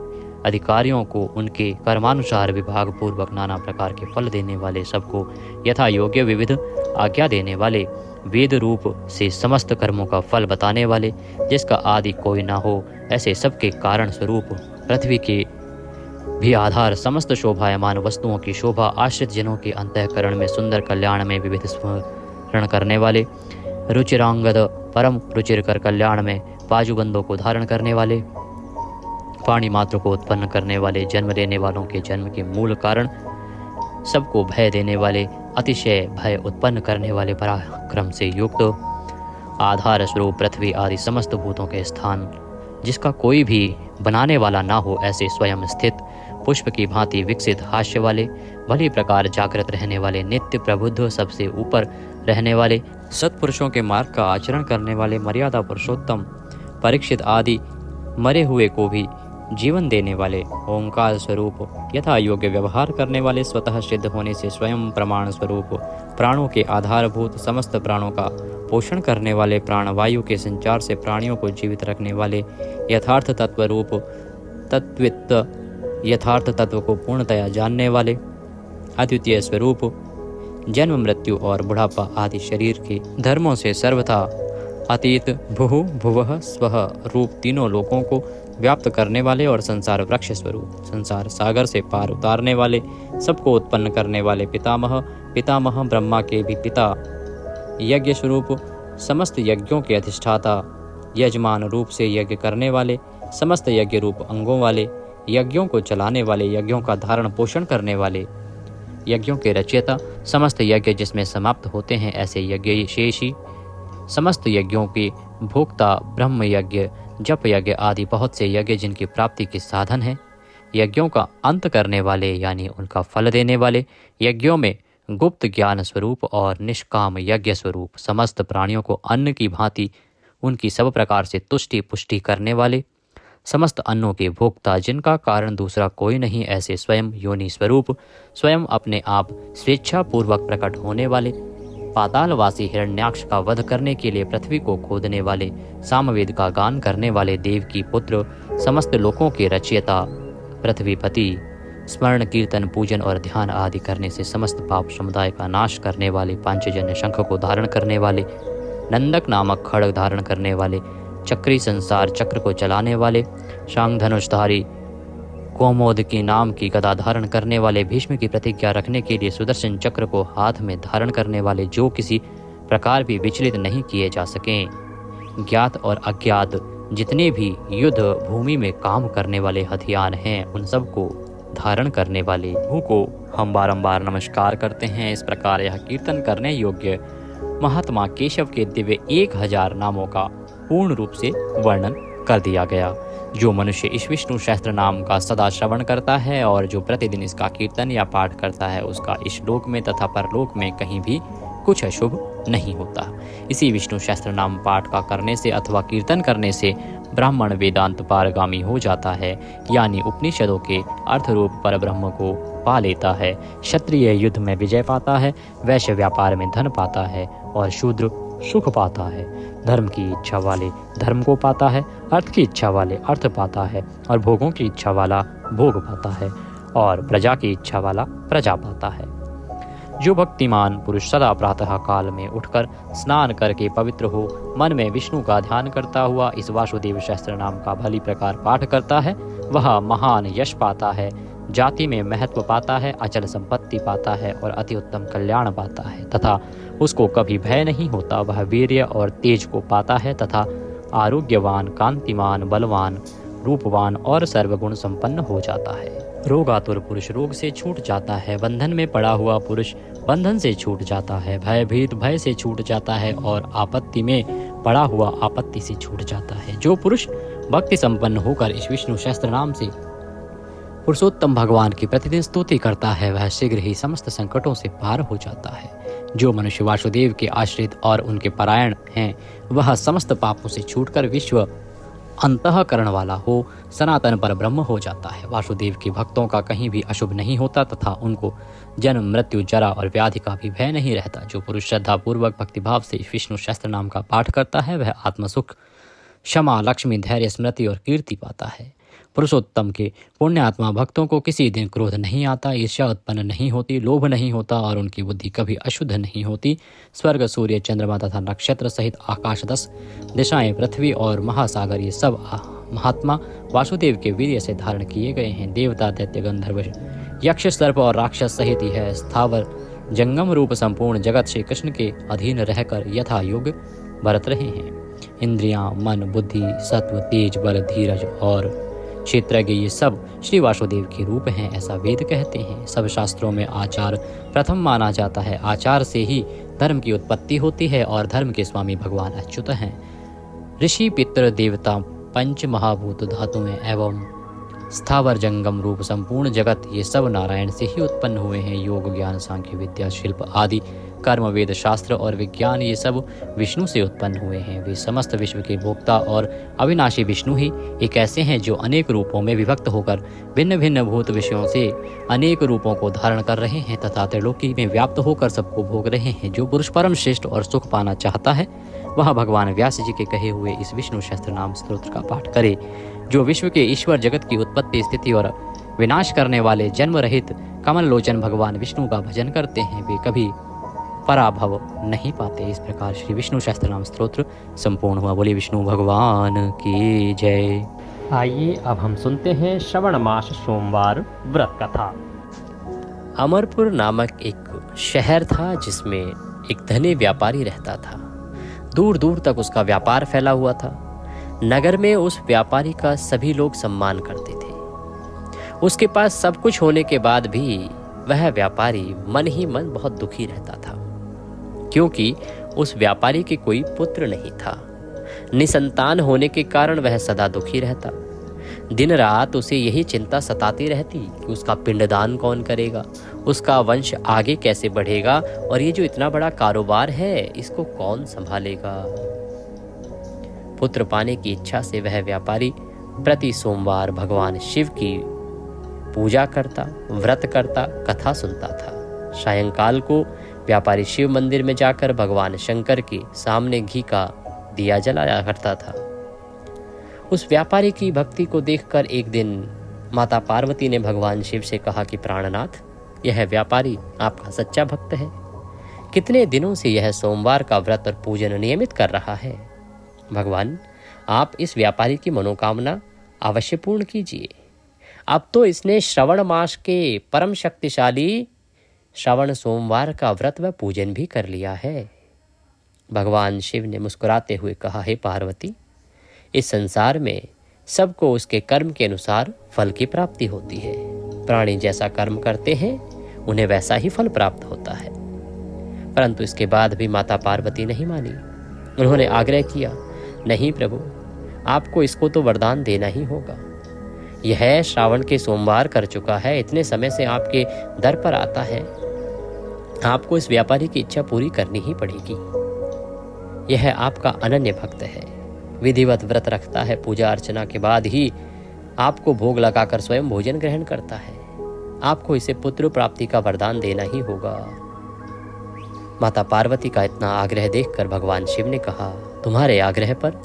अधिकारियों को उनके कर्मानुसार विभाग पूर्वक नाना प्रकार के फल देने वाले, सबको यथा योग्य विविध आज्ञा देने वाले, वेद रूप से समस्त कर्मों का फल बताने वाले, जिसका आदि कोई ना हो, ऐसे सबके कारण स्वरूप, पृथ्वी के भी आधार, समस्त शोभायमान वस्तुओं की शोभा, आश्रित जनों के अंतःकरण में सुंदर, कल्याण में विविध स्मरण करने वाले, रुचिरांगद परम रुचिरकर कल्याण में बाजूबंदों को धारण करने वाले, पाणी मात्र को उत्पन्न करने वाले, जन्म लेने वालों के जन्म के मूल कारण, सबको भय देने वाले, अतिशय भय उत्पन्न करने वाले, पराक्रम से युक्त, आधार स्वरूप पृथ्वी आदि समस्त भूतों के स्थान, जिसका कोई भी बनाने वाला ना हो, ऐसे स्वयं स्थित, पुष्प की भांति विकसित हास्य वाले, भली प्रकार जागृत रहने वाले, नित्य प्रबुद्ध, सबसे ऊपर रहने वाले, सत्पुरुषों के मार्ग का आचरण करने वाले, मर्यादा पुरुषोत्तम, परीक्षित आदि मरे हुए को भी जीवन देने वाले, ओंकार स्वरूप यथा योग्य व्यवहार करने वाले, स्वतः सिद्ध होने से स्वयं प्रमाण स्वरूप, प्राणों के आधारभूत, समस्त प्राणों का पोषण करने वाले, प्राणवायु के संचार से प्राणियों को जीवित रखने वाले, यथार्थ तत्व रूप तत्वित, यथार्थ तत्व को पूर्णतया जानने वाले, अद्वितीय स्वरूप, जन्म मृत्यु और बुढ़ापा आदि शरीर के धर्मों से सर्वथा अतीत, भुः भुवः स्वः रूप तीनों लोकों को व्याप्त करने वाले और संसार वृक्ष स्वरूप, संसार सागर से पार उतारने वाले, सबको उत्पन्न करने वाले, पितामह, पितामह ब्रह्मा के भी पिता, यज्ञ स्वरूप, समस्त यज्ञों के अधिष्ठाता, यजमान रूप से यज्ञ करने वाले, समस्त यज्ञ रूप अंगों वाले, यज्ञों को चलाने वाले, यज्ञों का धारण पोषण करने वाले, यज्ञों के रचयिता, समस्त यज्ञ जिसमें समाप्त होते हैं ऐसे यज्ञ शेषी, समस्त यज्ञों के भोक्ता, ब्रह्म यज्ञ, जप यज्ञ आदि बहुत से यज्ञ जिनकी प्राप्ति के साधन है, यज्ञों का अंत करने वाले यानी उनका फल देने वाले, यज्ञों में गुप्त ज्ञान स्वरूप और निष्काम यज्ञ स्वरूप, समस्त प्राणियों को अन्न की भांति उनकी सब प्रकार से तुष्टि पुष्टि करने वाले, समस्त अन्नों के भोक्ता, जिनका कारण दूसरा कोई नहीं, ऐसे स्वयं योनि स्वरूप, स्वयं अपने आप स्वेच्छा पूर्वक प्रकट होने वाले, पातालवासी हिरण्याक्ष का वध करने के लिए पृथ्वी को खोदने वाले, सामवेद का गान करने वाले, देव की पुत्र, समस्त लोकों के रचयिता, पृथ्वीपति, स्मरण कीर्तन पूजन और ध्यान आदि करने से समस्त पाप समुदाय का नाश करने वाले, पांचजन्य शंख को धारण करने वाले, नंदक नामक खड्ग धारण करने वाले, चक्री संसार चक्र को चलाने वाले, शांग धनुषधारी, कौमोद की नाम की गदा धारण करने वाले, भीष्म की प्रतिज्ञा रखने के लिए सुदर्शन चक्र को हाथ में धारण करने वाले, जो किसी प्रकार भी विचलित नहीं किए जा सकें, ज्ञात और अज्ञात जितने भी युद्ध भूमि में काम करने वाले हथियार हैं उन सब को धारण करने वाले, प्रभु को हम बारंबार नमस्कार करते हैं। इस प्रकार यह कीर्तन करने योग्य महात्मा केशव के दिव्य 1000 नामों का पूर्ण रूप से वर्णन कर दिया गया। जो मनुष्य इस विष्णु सहस्त्र नाम का सदा श्रवण करता है और जो प्रतिदिन इसका कीर्तन या पाठ करता है, उसका इस लोक में तथा परलोक में कहीं भी कुछ अशुभ नहीं होता। इसी विष्णु सहस्त्र नाम पाठ का करने से अथवा कीर्तन करने से ब्राह्मण वेदांत पारगामी हो जाता है, यानी उपनिषदों के अर्थ रूप पर ब्रह्म को पा लेता है, क्षत्रिय युद्ध में विजय पाता है, वैश्य व्यापार में धन पाता है और शूद्र सुख पाता है। धर्म की इच्छा वाले धर्म को पाता है, अर्थ की इच्छा वाले अर्थ पाता है और भोगों की इच्छा वाला भोग पाता है और प्रजा की इच्छा वाला प्रजा पाता है। जो भक्तिमान पुरुष सदा प्रातः काल में उठकर स्नान करके पवित्र हो मन में विष्णु का ध्यान करता हुआ इस वासुदेव सहस्त्र नाम का भली प्रकार पाठ करता है, वह महान यश पाता है, जाति में महत्व पाता है, अचल संपत्ति पाता है और अति उत्तम कल्याण पाता है तथा उसको कभी भय नहीं होता। वह वीर्य और तेज को पाता है तथा आरोग्यवान, कांतिमान, बलवान, रूपवान और सर्वगुण संपन्न हो जाता है। रोगातुर पुरुष रोग से छूट जाता है, बंधन में पड़ा हुआ पुरुष बंधन से छूट जाता है, भयभीत भय से छूट जाता है और आपत्ति में पड़ा हुआ आपत्ति से छूट जाता है। जो पुरुष भक्ति संपन्न होकर इस विष्णु सहस्त्र नाम से पुरुषोत्तम भगवान की प्रतिदिन स्तुति करता है, वह शीघ्र ही समस्त संकटों से पार हो जाता है। जो मनुष्य वासुदेव के आश्रित और उनके परायण हैं, वह समस्त पापों से छूटकर विश्व अंतःकरण वाला हो सनातन पर ब्रह्म हो जाता है। वासुदेव के भक्तों का कहीं भी अशुभ नहीं होता तथा उनको जन्म, मृत्यु, जरा और व्याधि का भी भय नहीं रहता। जो पुरुष श्रद्धा पूर्वक भक्तिभाव से विष्णु सहस्त्र नाम का पाठ करता है, वह आत्मसुख, क्षमा, लक्ष्मी, धैर्य, स्मृति और कीर्ति पाता है। पुरुषोत्तम के पुण्यात्मा भक्तों को किसी दिन क्रोध नहीं आता, ईर्ष्या उत्पन्न नहीं होती, लोभ नहीं होता और उनकी बुद्धि कभी अशुद्ध नहीं होती। स्वर्ग, सूर्य, चंद्रमा तथा नक्षत्र सहित आकाश, 10 दिशाएं, पृथ्वी और महासागर, ये सब महात्मा वासुदेव के वीर्य से धारण किए गए हैं। देवता, दैत्य, गंधर्व, यक्ष, सर्प और राक्षस सहित यह स्थावर जंगम रूप संपूर्ण जगत श्री कृष्ण के अधीन रहकर यथा योग बरत रहे हैं। इंद्रियां, मन, बुद्धि, सत्व, तेज, बल, धीरज और क्षेत्रज्ञ ये सब श्री वासुदेव के रूप हैं, ऐसा वेद कहते हैं। सब शास्त्रों में आचार प्रथम माना जाता है। आचार से ही धर्म की उत्पत्ति होती है और धर्म के स्वामी भगवान अच्युत हैं। ऋषि, पितृ, देवता, पंच महाभूत, धातुएं एवं स्थावर जंगम रूप संपूर्ण जगत ये सब नारायण से ही उत्पन्न हुए हैं। योग, ज्ञान, सांख्य, विद्या, शिल्प आदि कर्म, वेद, शास्त्र और विज्ञान ये सब विष्णु से उत्पन्न हुए हैं। वे समस्त विश्व के भोक्ता और अविनाशी विष्णु ही एक ऐसे हैं जो अनेक रूपों में विभक्त होकर भिन्न भिन्न भूत विषयों से अनेक रूपों को धारण कर रहे हैं तथा त्रिलोकी में व्याप्त होकर सबको भोग रहे हैं। जो पुरुष परम श्रेष्ठ और सुख पाना चाहता है वह भगवान व्यास जी के कहे हुए इस विष्णु सहस्त्र नाम स्तोत्र का पाठ करे। जो विश्व के ईश्वर, जगत की उत्पत्ति, स्थिति और विनाश करने वाले जन्म रहित कमल लोचन भगवान विष्णु का भजन करते हैं वे कभी पराभव नहीं पाते। इस प्रकार श्री विष्णु सहस्त्र नाम स्तोत्र संपूर्ण हुआ। बोले विष्णु भगवान की जय। आइए अब हम सुनते हैं श्रवण मास सोमवार व्रत कथा। अमरपुर नामक एक शहर था जिसमें एक धनी व्यापारी रहता था। दूर दूर तक उसका व्यापार फैला हुआ था। नगर में उस व्यापारी का सभी लोग सम्मान करते थे। उसके पास सब कुछ होने के बाद भी वह व्यापारी मन ही मन बहुत दुखी रहता था, क्योंकि उस व्यापारी के कोई पुत्र नहीं था। निसंतान होने के कारण वह सदा दुखी रहता। दिन रात उसे यही चिंता सताती रहती कि उसका पिंडदान कौन करेगा, उसका वंश आगे कैसे बढ़ेगा और ये जो इतना बड़ा कारोबार है इसको कौन संभालेगा। पुत्र पाने की इच्छा से वह व्यापारी प्रति सोमवार भगवान शिव की पूजा करता, व्रत करता, कथा सुनता था। सायंकाल को व्यापारी शिव मंदिर में जाकर भगवान शंकर के सामने घी का दिया जलाया करता था। उस व्यापारी की भक्ति को देखकर एक दिन माता पार्वती ने भगवान शिव से कहा कि प्राणनाथ, यह व्यापारी आपका सच्चा भक्त है। कितने दिनों से यह सोमवार का व्रत और पूजन नियमित कर रहा है। भगवान, आप इस व्यापारी की मनोकामना अवश्य पूर्ण कीजिए। अब तो इसने श्रवण मास के परम शक्तिशाली श्रवण सोमवार का व्रत व पूजन भी कर लिया है। भगवान शिव ने मुस्कुराते हुए कहा, हे पार्वती, इस संसार में सबको उसके कर्म के अनुसार फल की प्राप्ति होती है। प्राणी जैसा कर्म करते हैं उन्हें वैसा ही फल प्राप्त होता है। परंतु इसके बाद भी माता पार्वती नहीं मानी। उन्होंने आग्रह किया, नहीं प्रभु, आपको इसको तो वरदान देना ही होगा। यह श्रावण के सोमवार कर चुका है, इतने समय से आपके दर पर आता है, आपको इस व्यापारी की इच्छा पूरी करनी ही पड़ेगी। यह आपका अनन्य भक्त है, विधिवत व्रत रखता है, पूजा अर्चना के बाद ही आपको भोग लगाकर स्वयं भोजन ग्रहण करता है। आपको इसे पुत्र प्राप्ति का वरदान देना ही होगा। माता पार्वती का इतना आग्रह देखकर भगवान शिव ने कहा, तुम्हारे आग्रह पर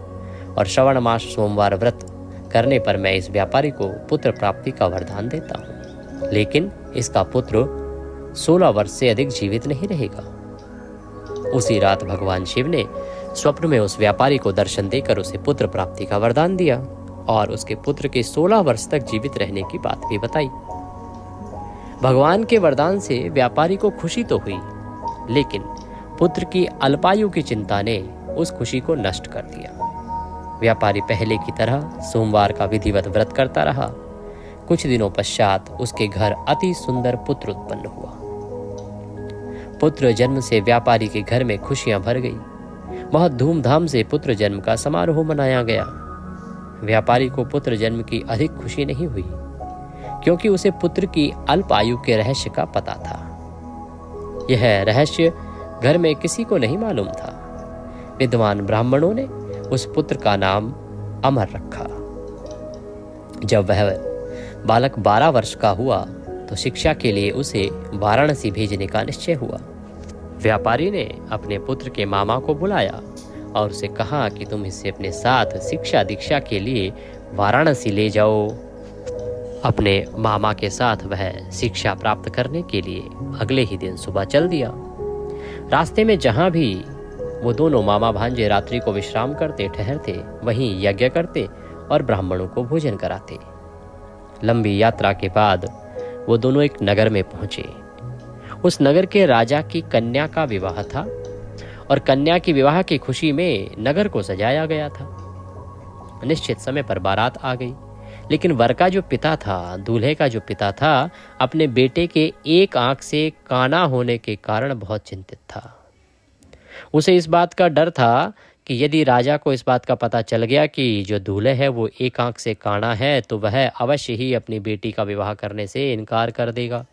और श्रवण मास सोमवार व्रत करने पर मैं इस व्यापारी को पुत्र प्राप्ति का वरदान देता हूँ, लेकिन इसका पुत्र 16 वर्ष से अधिक जीवित नहीं रहेगा। उसी रात भगवान शिव ने स्वप्न में उस व्यापारी को दर्शन देकर उसे पुत्र प्राप्ति का वरदान दिया और उसके पुत्र के 16 वर्ष तक जीवित रहने की बात भी बताई। भगवान के वरदान से व्यापारी को खुशी तो हुई, लेकिन पुत्र की अल्पायु की चिंता ने उस खुशी को नष्ट कर दिया। व्यापारी पहले की तरह सोमवार का विधिवत व्रत करता रहा। कुछ दिनों पश्चात उसके घर अति सुंदर पुत्र उत्पन्न हुआ। पुत्र जन्म से व्यापारी के घर में खुशियां भर गई। बहुत धूमधाम से पुत्र जन्म का समारोह मनाया गया। व्यापारी को पुत्र जन्म की अधिक खुशी नहीं हुई, क्योंकि उसे पुत्र की अल्प आयु के रहस्य का पता था। यह रहस्य घर में किसी को नहीं मालूम था। विद्वान ब्राह्मणों ने उस पुत्र का नाम अमर रखा। जब वह बालक 12 वर्ष का हुआ तो शिक्षा के लिए उसे वाराणसी भेजने का निश्चय हुआ। व्यापारी ने अपने पुत्र के मामा को बुलाया और उसे कहा कि तुम इसे अपने साथ शिक्षा दीक्षा के लिए वाराणसी ले जाओ। अपने मामा के साथ वह शिक्षा प्राप्त करने के लिए अगले ही दिन सुबह चल दिया। रास्ते में जहां भी वो दोनों मामा भांजे रात्रि को विश्राम करते ठहरते, वहीं यज्ञ करते और ब्राह्मणों को भोजन कराते। लंबी यात्रा के बाद वो दोनों एक नगर में पहुंचे। उस नगर के राजा की कन्या का विवाह था और कन्या की विवाह की खुशी में नगर को सजाया गया था। निश्चित समय पर बारात आ गई, लेकिन वर का जो पिता था, दूल्हे का जो पिता था, अपने बेटे के एक आंख से काना होने के कारण बहुत चिंतित था। उसे इस बात का डर था कि यदि राजा को इस बात का पता चल गया कि जो दूल्हे है वो एक आंख से काना है, तो वह अवश्य ही अपनी बेटी का विवाह करने से इनकार कर देगा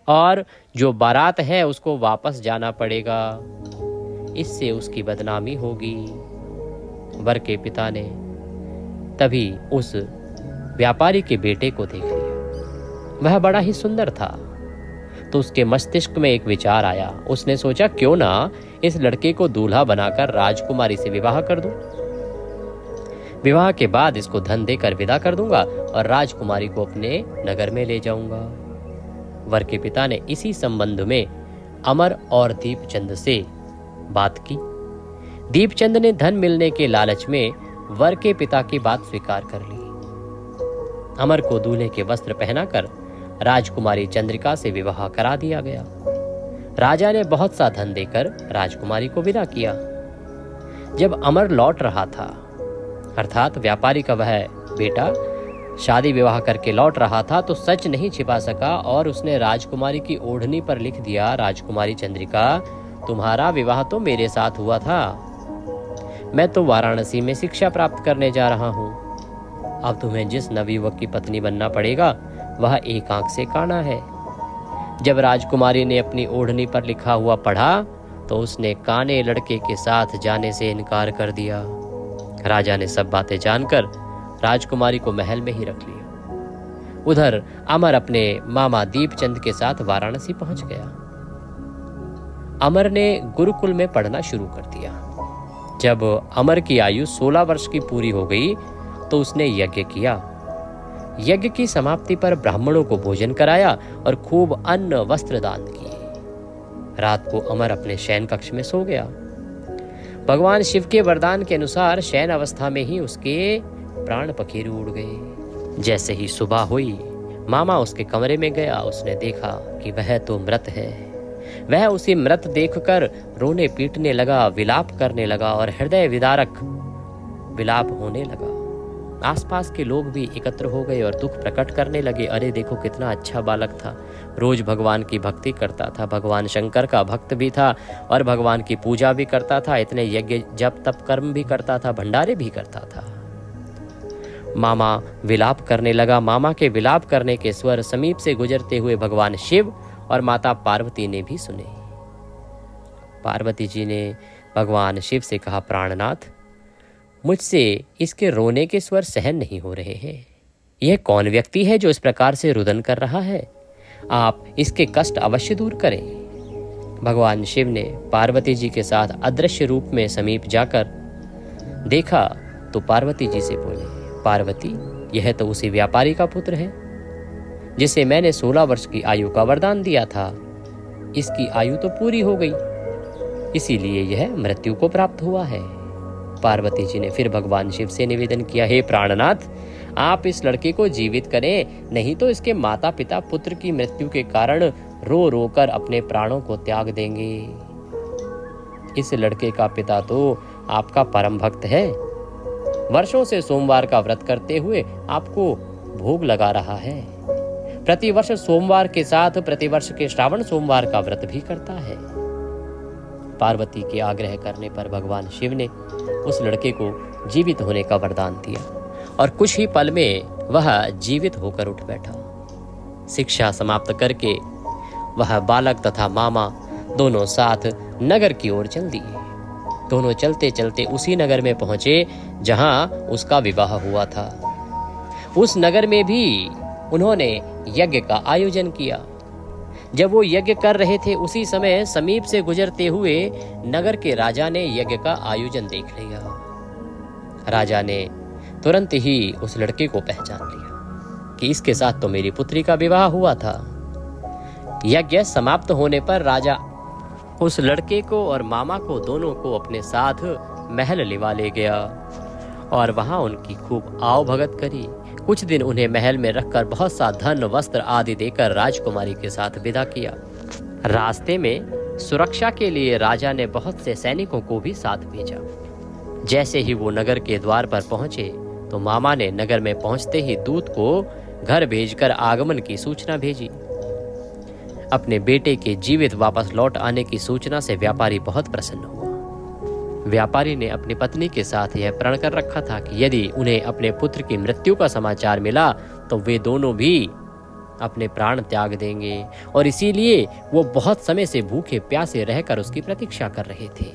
और जो बारात है उसको वापस जाना पड़ेगा। इससे उसकी बदनामी होगी। वर के पिता ने तभी उस व्यापारी के बेटे को देख लिया। वह बड़ा ही सुंदर था, तो उसके मस्तिष्क में एक विचार आया। उसने सोचा, क्यों ना इस लड़के को दूल्हा बनाकर राजकुमारी से विवाह कर दूं। विवाह के बाद इसको धन देकर विदा कर दूंगा और राजकुमारी को अपने नगर में ले जाऊंगा। वर के पिता ने इसी संबंध में अमर और दीपचंद से बात की। दीपचंद ने धन मिलने के लालच में वर के पिता की बात स्वीकार कर ली। अमर को दूल्हे के वस्त्र पहनाकर राजकुमारी चंद्रिका से विवाह करा दिया गया। राजा ने बहुत सा धन देकर राजकुमारी को विदा किया। जब अमर लौट रहा था, अर्थात व्यापारी का वह बेटा शादी विवाह करके लौट रहा था, तो सच नहीं छिपा सका और उसने राजकुमारी की ओढ़नी पर लिख दिया, राजकुमारी चंद्रिका, तुम्हारा विवाह तो मेरे साथ हुआ था। मैं तो वाराणसी में शिक्षा प्राप्त करने जा रहा हूं। अब तुम्हें जिस नवयुवक की पत्नी बनना पड़ेगा वह एक आंख से काना है। जब राजकुमारी ने अपनी ओढ़नी पर लिखा हुआ पढ़ा तो उसने काने लड़के के साथ जाने से इनकार कर दिया। राजा ने सब बातें जानकर राजकुमारी को महल में ही रख लिया। उधर अमर अपने मामा दीपचंद के साथ वाराणसी पहुंच गया। अमर ने गुरुकुल में पढ़ना शुरू कर दिया। जब अमर की आयु 16 वर्ष की पूरी हो गई तो उसने यज्ञ किया। यज्ञ की समाप्ति पर ब्राह्मणों को भोजन कराया और खूब अन्न वस्त्र दान किए। रात को अमर अपने शयन कक्ष में सो गया। भगवान शिव के वरदान के अनुसार शयन अवस्था में ही उसके प्राण पखेरु उड़ गए। जैसे ही सुबह हुई, मामा उसके कमरे में गया। उसने देखा कि वह तो मृत है। वह उसे मृत देखकर रोने पीटने लगा, विलाप करने लगा और हृदय विदारक विलाप होने लगा। आसपास के लोग भी एकत्र हो गए और दुख प्रकट करने लगे। अरे देखो कितना अच्छा बालक था, रोज भगवान की भक्ति करता था, भगवान शंकर का भक्त भी था और भगवान की पूजा भी करता था, इतने यज्ञ जप तप कर्म भी करता था, भंडारे भी करता था। मामा विलाप करने लगा। मामा के विलाप करने के स्वर समीप से गुजरते हुए भगवान शिव और माता पार्वती ने भी सुने। पार्वती जी ने भगवान शिव से कहा, प्राणनाथ, मुझसे इसके रोने के स्वर सहन नहीं हो रहे हैं। यह कौन व्यक्ति है जो इस प्रकार से रुदन कर रहा है? आप इसके कष्ट अवश्य दूर करें। भगवान शिव ने पार्वती जी के साथ अदृश्य रूप में समीप जाकर देखा तो पार्वती जी से बोले, पार्वती, यह तो उसी व्यापारी का पुत्र है जिसे मैंने 16 वर्ष की आयु का वरदान दिया था। इसकी आयु तो पूरी हो गई, इसीलिए यह मृत्यु को प्राप्त हुआ है। पार्वती जी ने फिर भगवान शिव से निवेदन किया, हे प्राणनाथ, आप इस लड़के को जीवित करें, नहीं तो इसके माता पिता पुत्र की मृत्यु के कारण रो रो कर अपने प्राणों को त्याग देंगे। इस लड़के का पिता तो आपका परम भक्त है, वर्षों से सोमवार का व्रत करते हुए आपको भोग लगा रहा है। प्रतिवर्ष सोमवार के साथ प्रतिवर्ष के श्रावण सोमवार का व्रत भी करता है। पार्वती के आग्रह करने पर भगवान शिव ने उस लड़के को जीवित होने का वरदान दिया और कुछ ही पल में वह जीवित होकर उठ बैठा। शिक्षा समाप्त करके वह बालक तथा मामा दोनों साथ नगर की ओर चल दिए। दोनों चलते चलते उसी नगर में पहुंचे जहां उसका विवाह हुआ था। उस नगर में भी उन्होंने यज्ञ का आयोजन किया। जब वो यज्ञ कर रहे थे उसी समय समीप से गुजरते हुए नगर के राजा ने यज्ञ का आयोजन देख लिया। राजा ने तुरंत ही उस लड़के को पहचान लिया कि इसके साथ तो मेरी पुत्री का विवाह हुआ था। यज्ञ समाप्त होने पर राजा उस लड़के को और मामा को दोनों को अपने साथ महल लिवा ले गया और वहां उनकी खूब आओ भगत करी। कुछ दिन उन्हें महल में रखकर बहुत सा धन वस्त्र आदि देकर राजकुमारी के साथ विदा किया। रास्ते में सुरक्षा के लिए राजा ने बहुत से सैनिकों को भी साथ भेजा। जैसे ही वो नगर के द्वार पर पहुंचे तो मामा ने नगर में पहुंचते ही दूत को घर भेजकर आगमन की सूचना भेजी। अपने बेटे के जीवित वापस लौट आने की सूचना से व्यापारी बहुत प्रसन्न हुआ। व्यापारी ने अपनी पत्नी के साथ यह प्रण कर रखा था कि यदि उन्हें अपने पुत्र की मृत्यु का समाचार मिला तो वे दोनों भी अपने प्राण त्याग देंगे, और इसीलिए वो बहुत समय से भूखे प्यासे रहकर उसकी प्रतीक्षा कर रहे थे।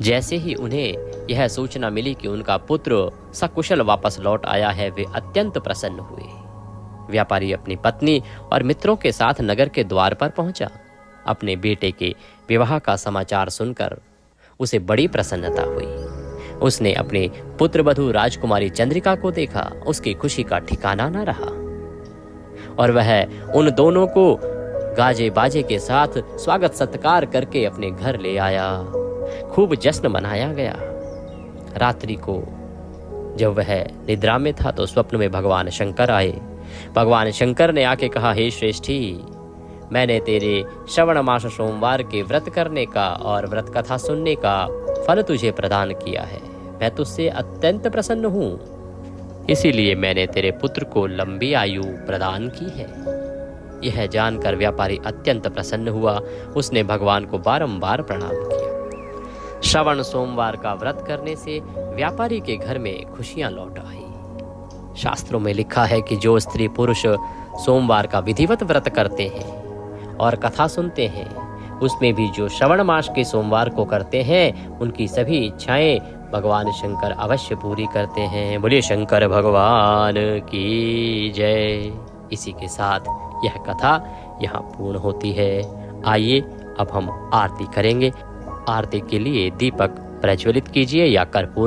जैसे ही उन्हें यह सूचना मिली कि उनका पुत्र सकुशल वापस लौट आया है, वे अत्यंत प्रसन्न हुए। व्यापारी अपनी पत्नी और मित्रों के साथ नगर के द्वार पर पहुंचा। अपने बेटे के विवाह का समाचार सुनकर उसे बड़ी प्रसन्नता हुई। उसने अपने पुत्र वधू राजकुमारी चंद्रिका को देखा। उसकी खुशी का ठिकाना न रहा और वह उन दोनों को गाजे बाजे के साथ स्वागत सत्कार करके अपने घर ले आया। खूब जश्न मनाया गया। रात्रि को जब वह निद्रा में था तो स्वप्न में भगवान शंकर आए। भगवान शंकर ने आके कहा, हे श्रेष्ठी, मैंने तेरे श्रवण मास सोमवार के व्रत करने का और व्रत कथा सुनने का फल तुझे प्रदान किया है। मैं तुझसे अत्यंत प्रसन्न हूँ, इसीलिए मैंने तेरे पुत्र को लंबी आयु प्रदान की है। यह जानकर व्यापारी अत्यंत प्रसन्न हुआ। उसने भगवान को बारंबार प्रणाम किया। श्रवण सोमवार का व्रत करने से व्यापारी के घर में खुशियां लौट आई। शास्त्रों में लिखा है कि जो स्त्री पुरुष सोमवार का विधिवत व्रत करते हैं और कथा सुनते हैं, उसमें भी जो श्रवण मास के सोमवार को करते हैं, उनकी सभी इच्छाएं भगवान शंकर अवश्य पूरी करते हैं। बोलिए शंकर भगवान की जय। इसी के साथ यह कथा यहाँ पूर्ण होती है। आइए अब हम आरती करेंगे। आरती के लिए दीपक प्रज्वलित कीजिए या कर्पूर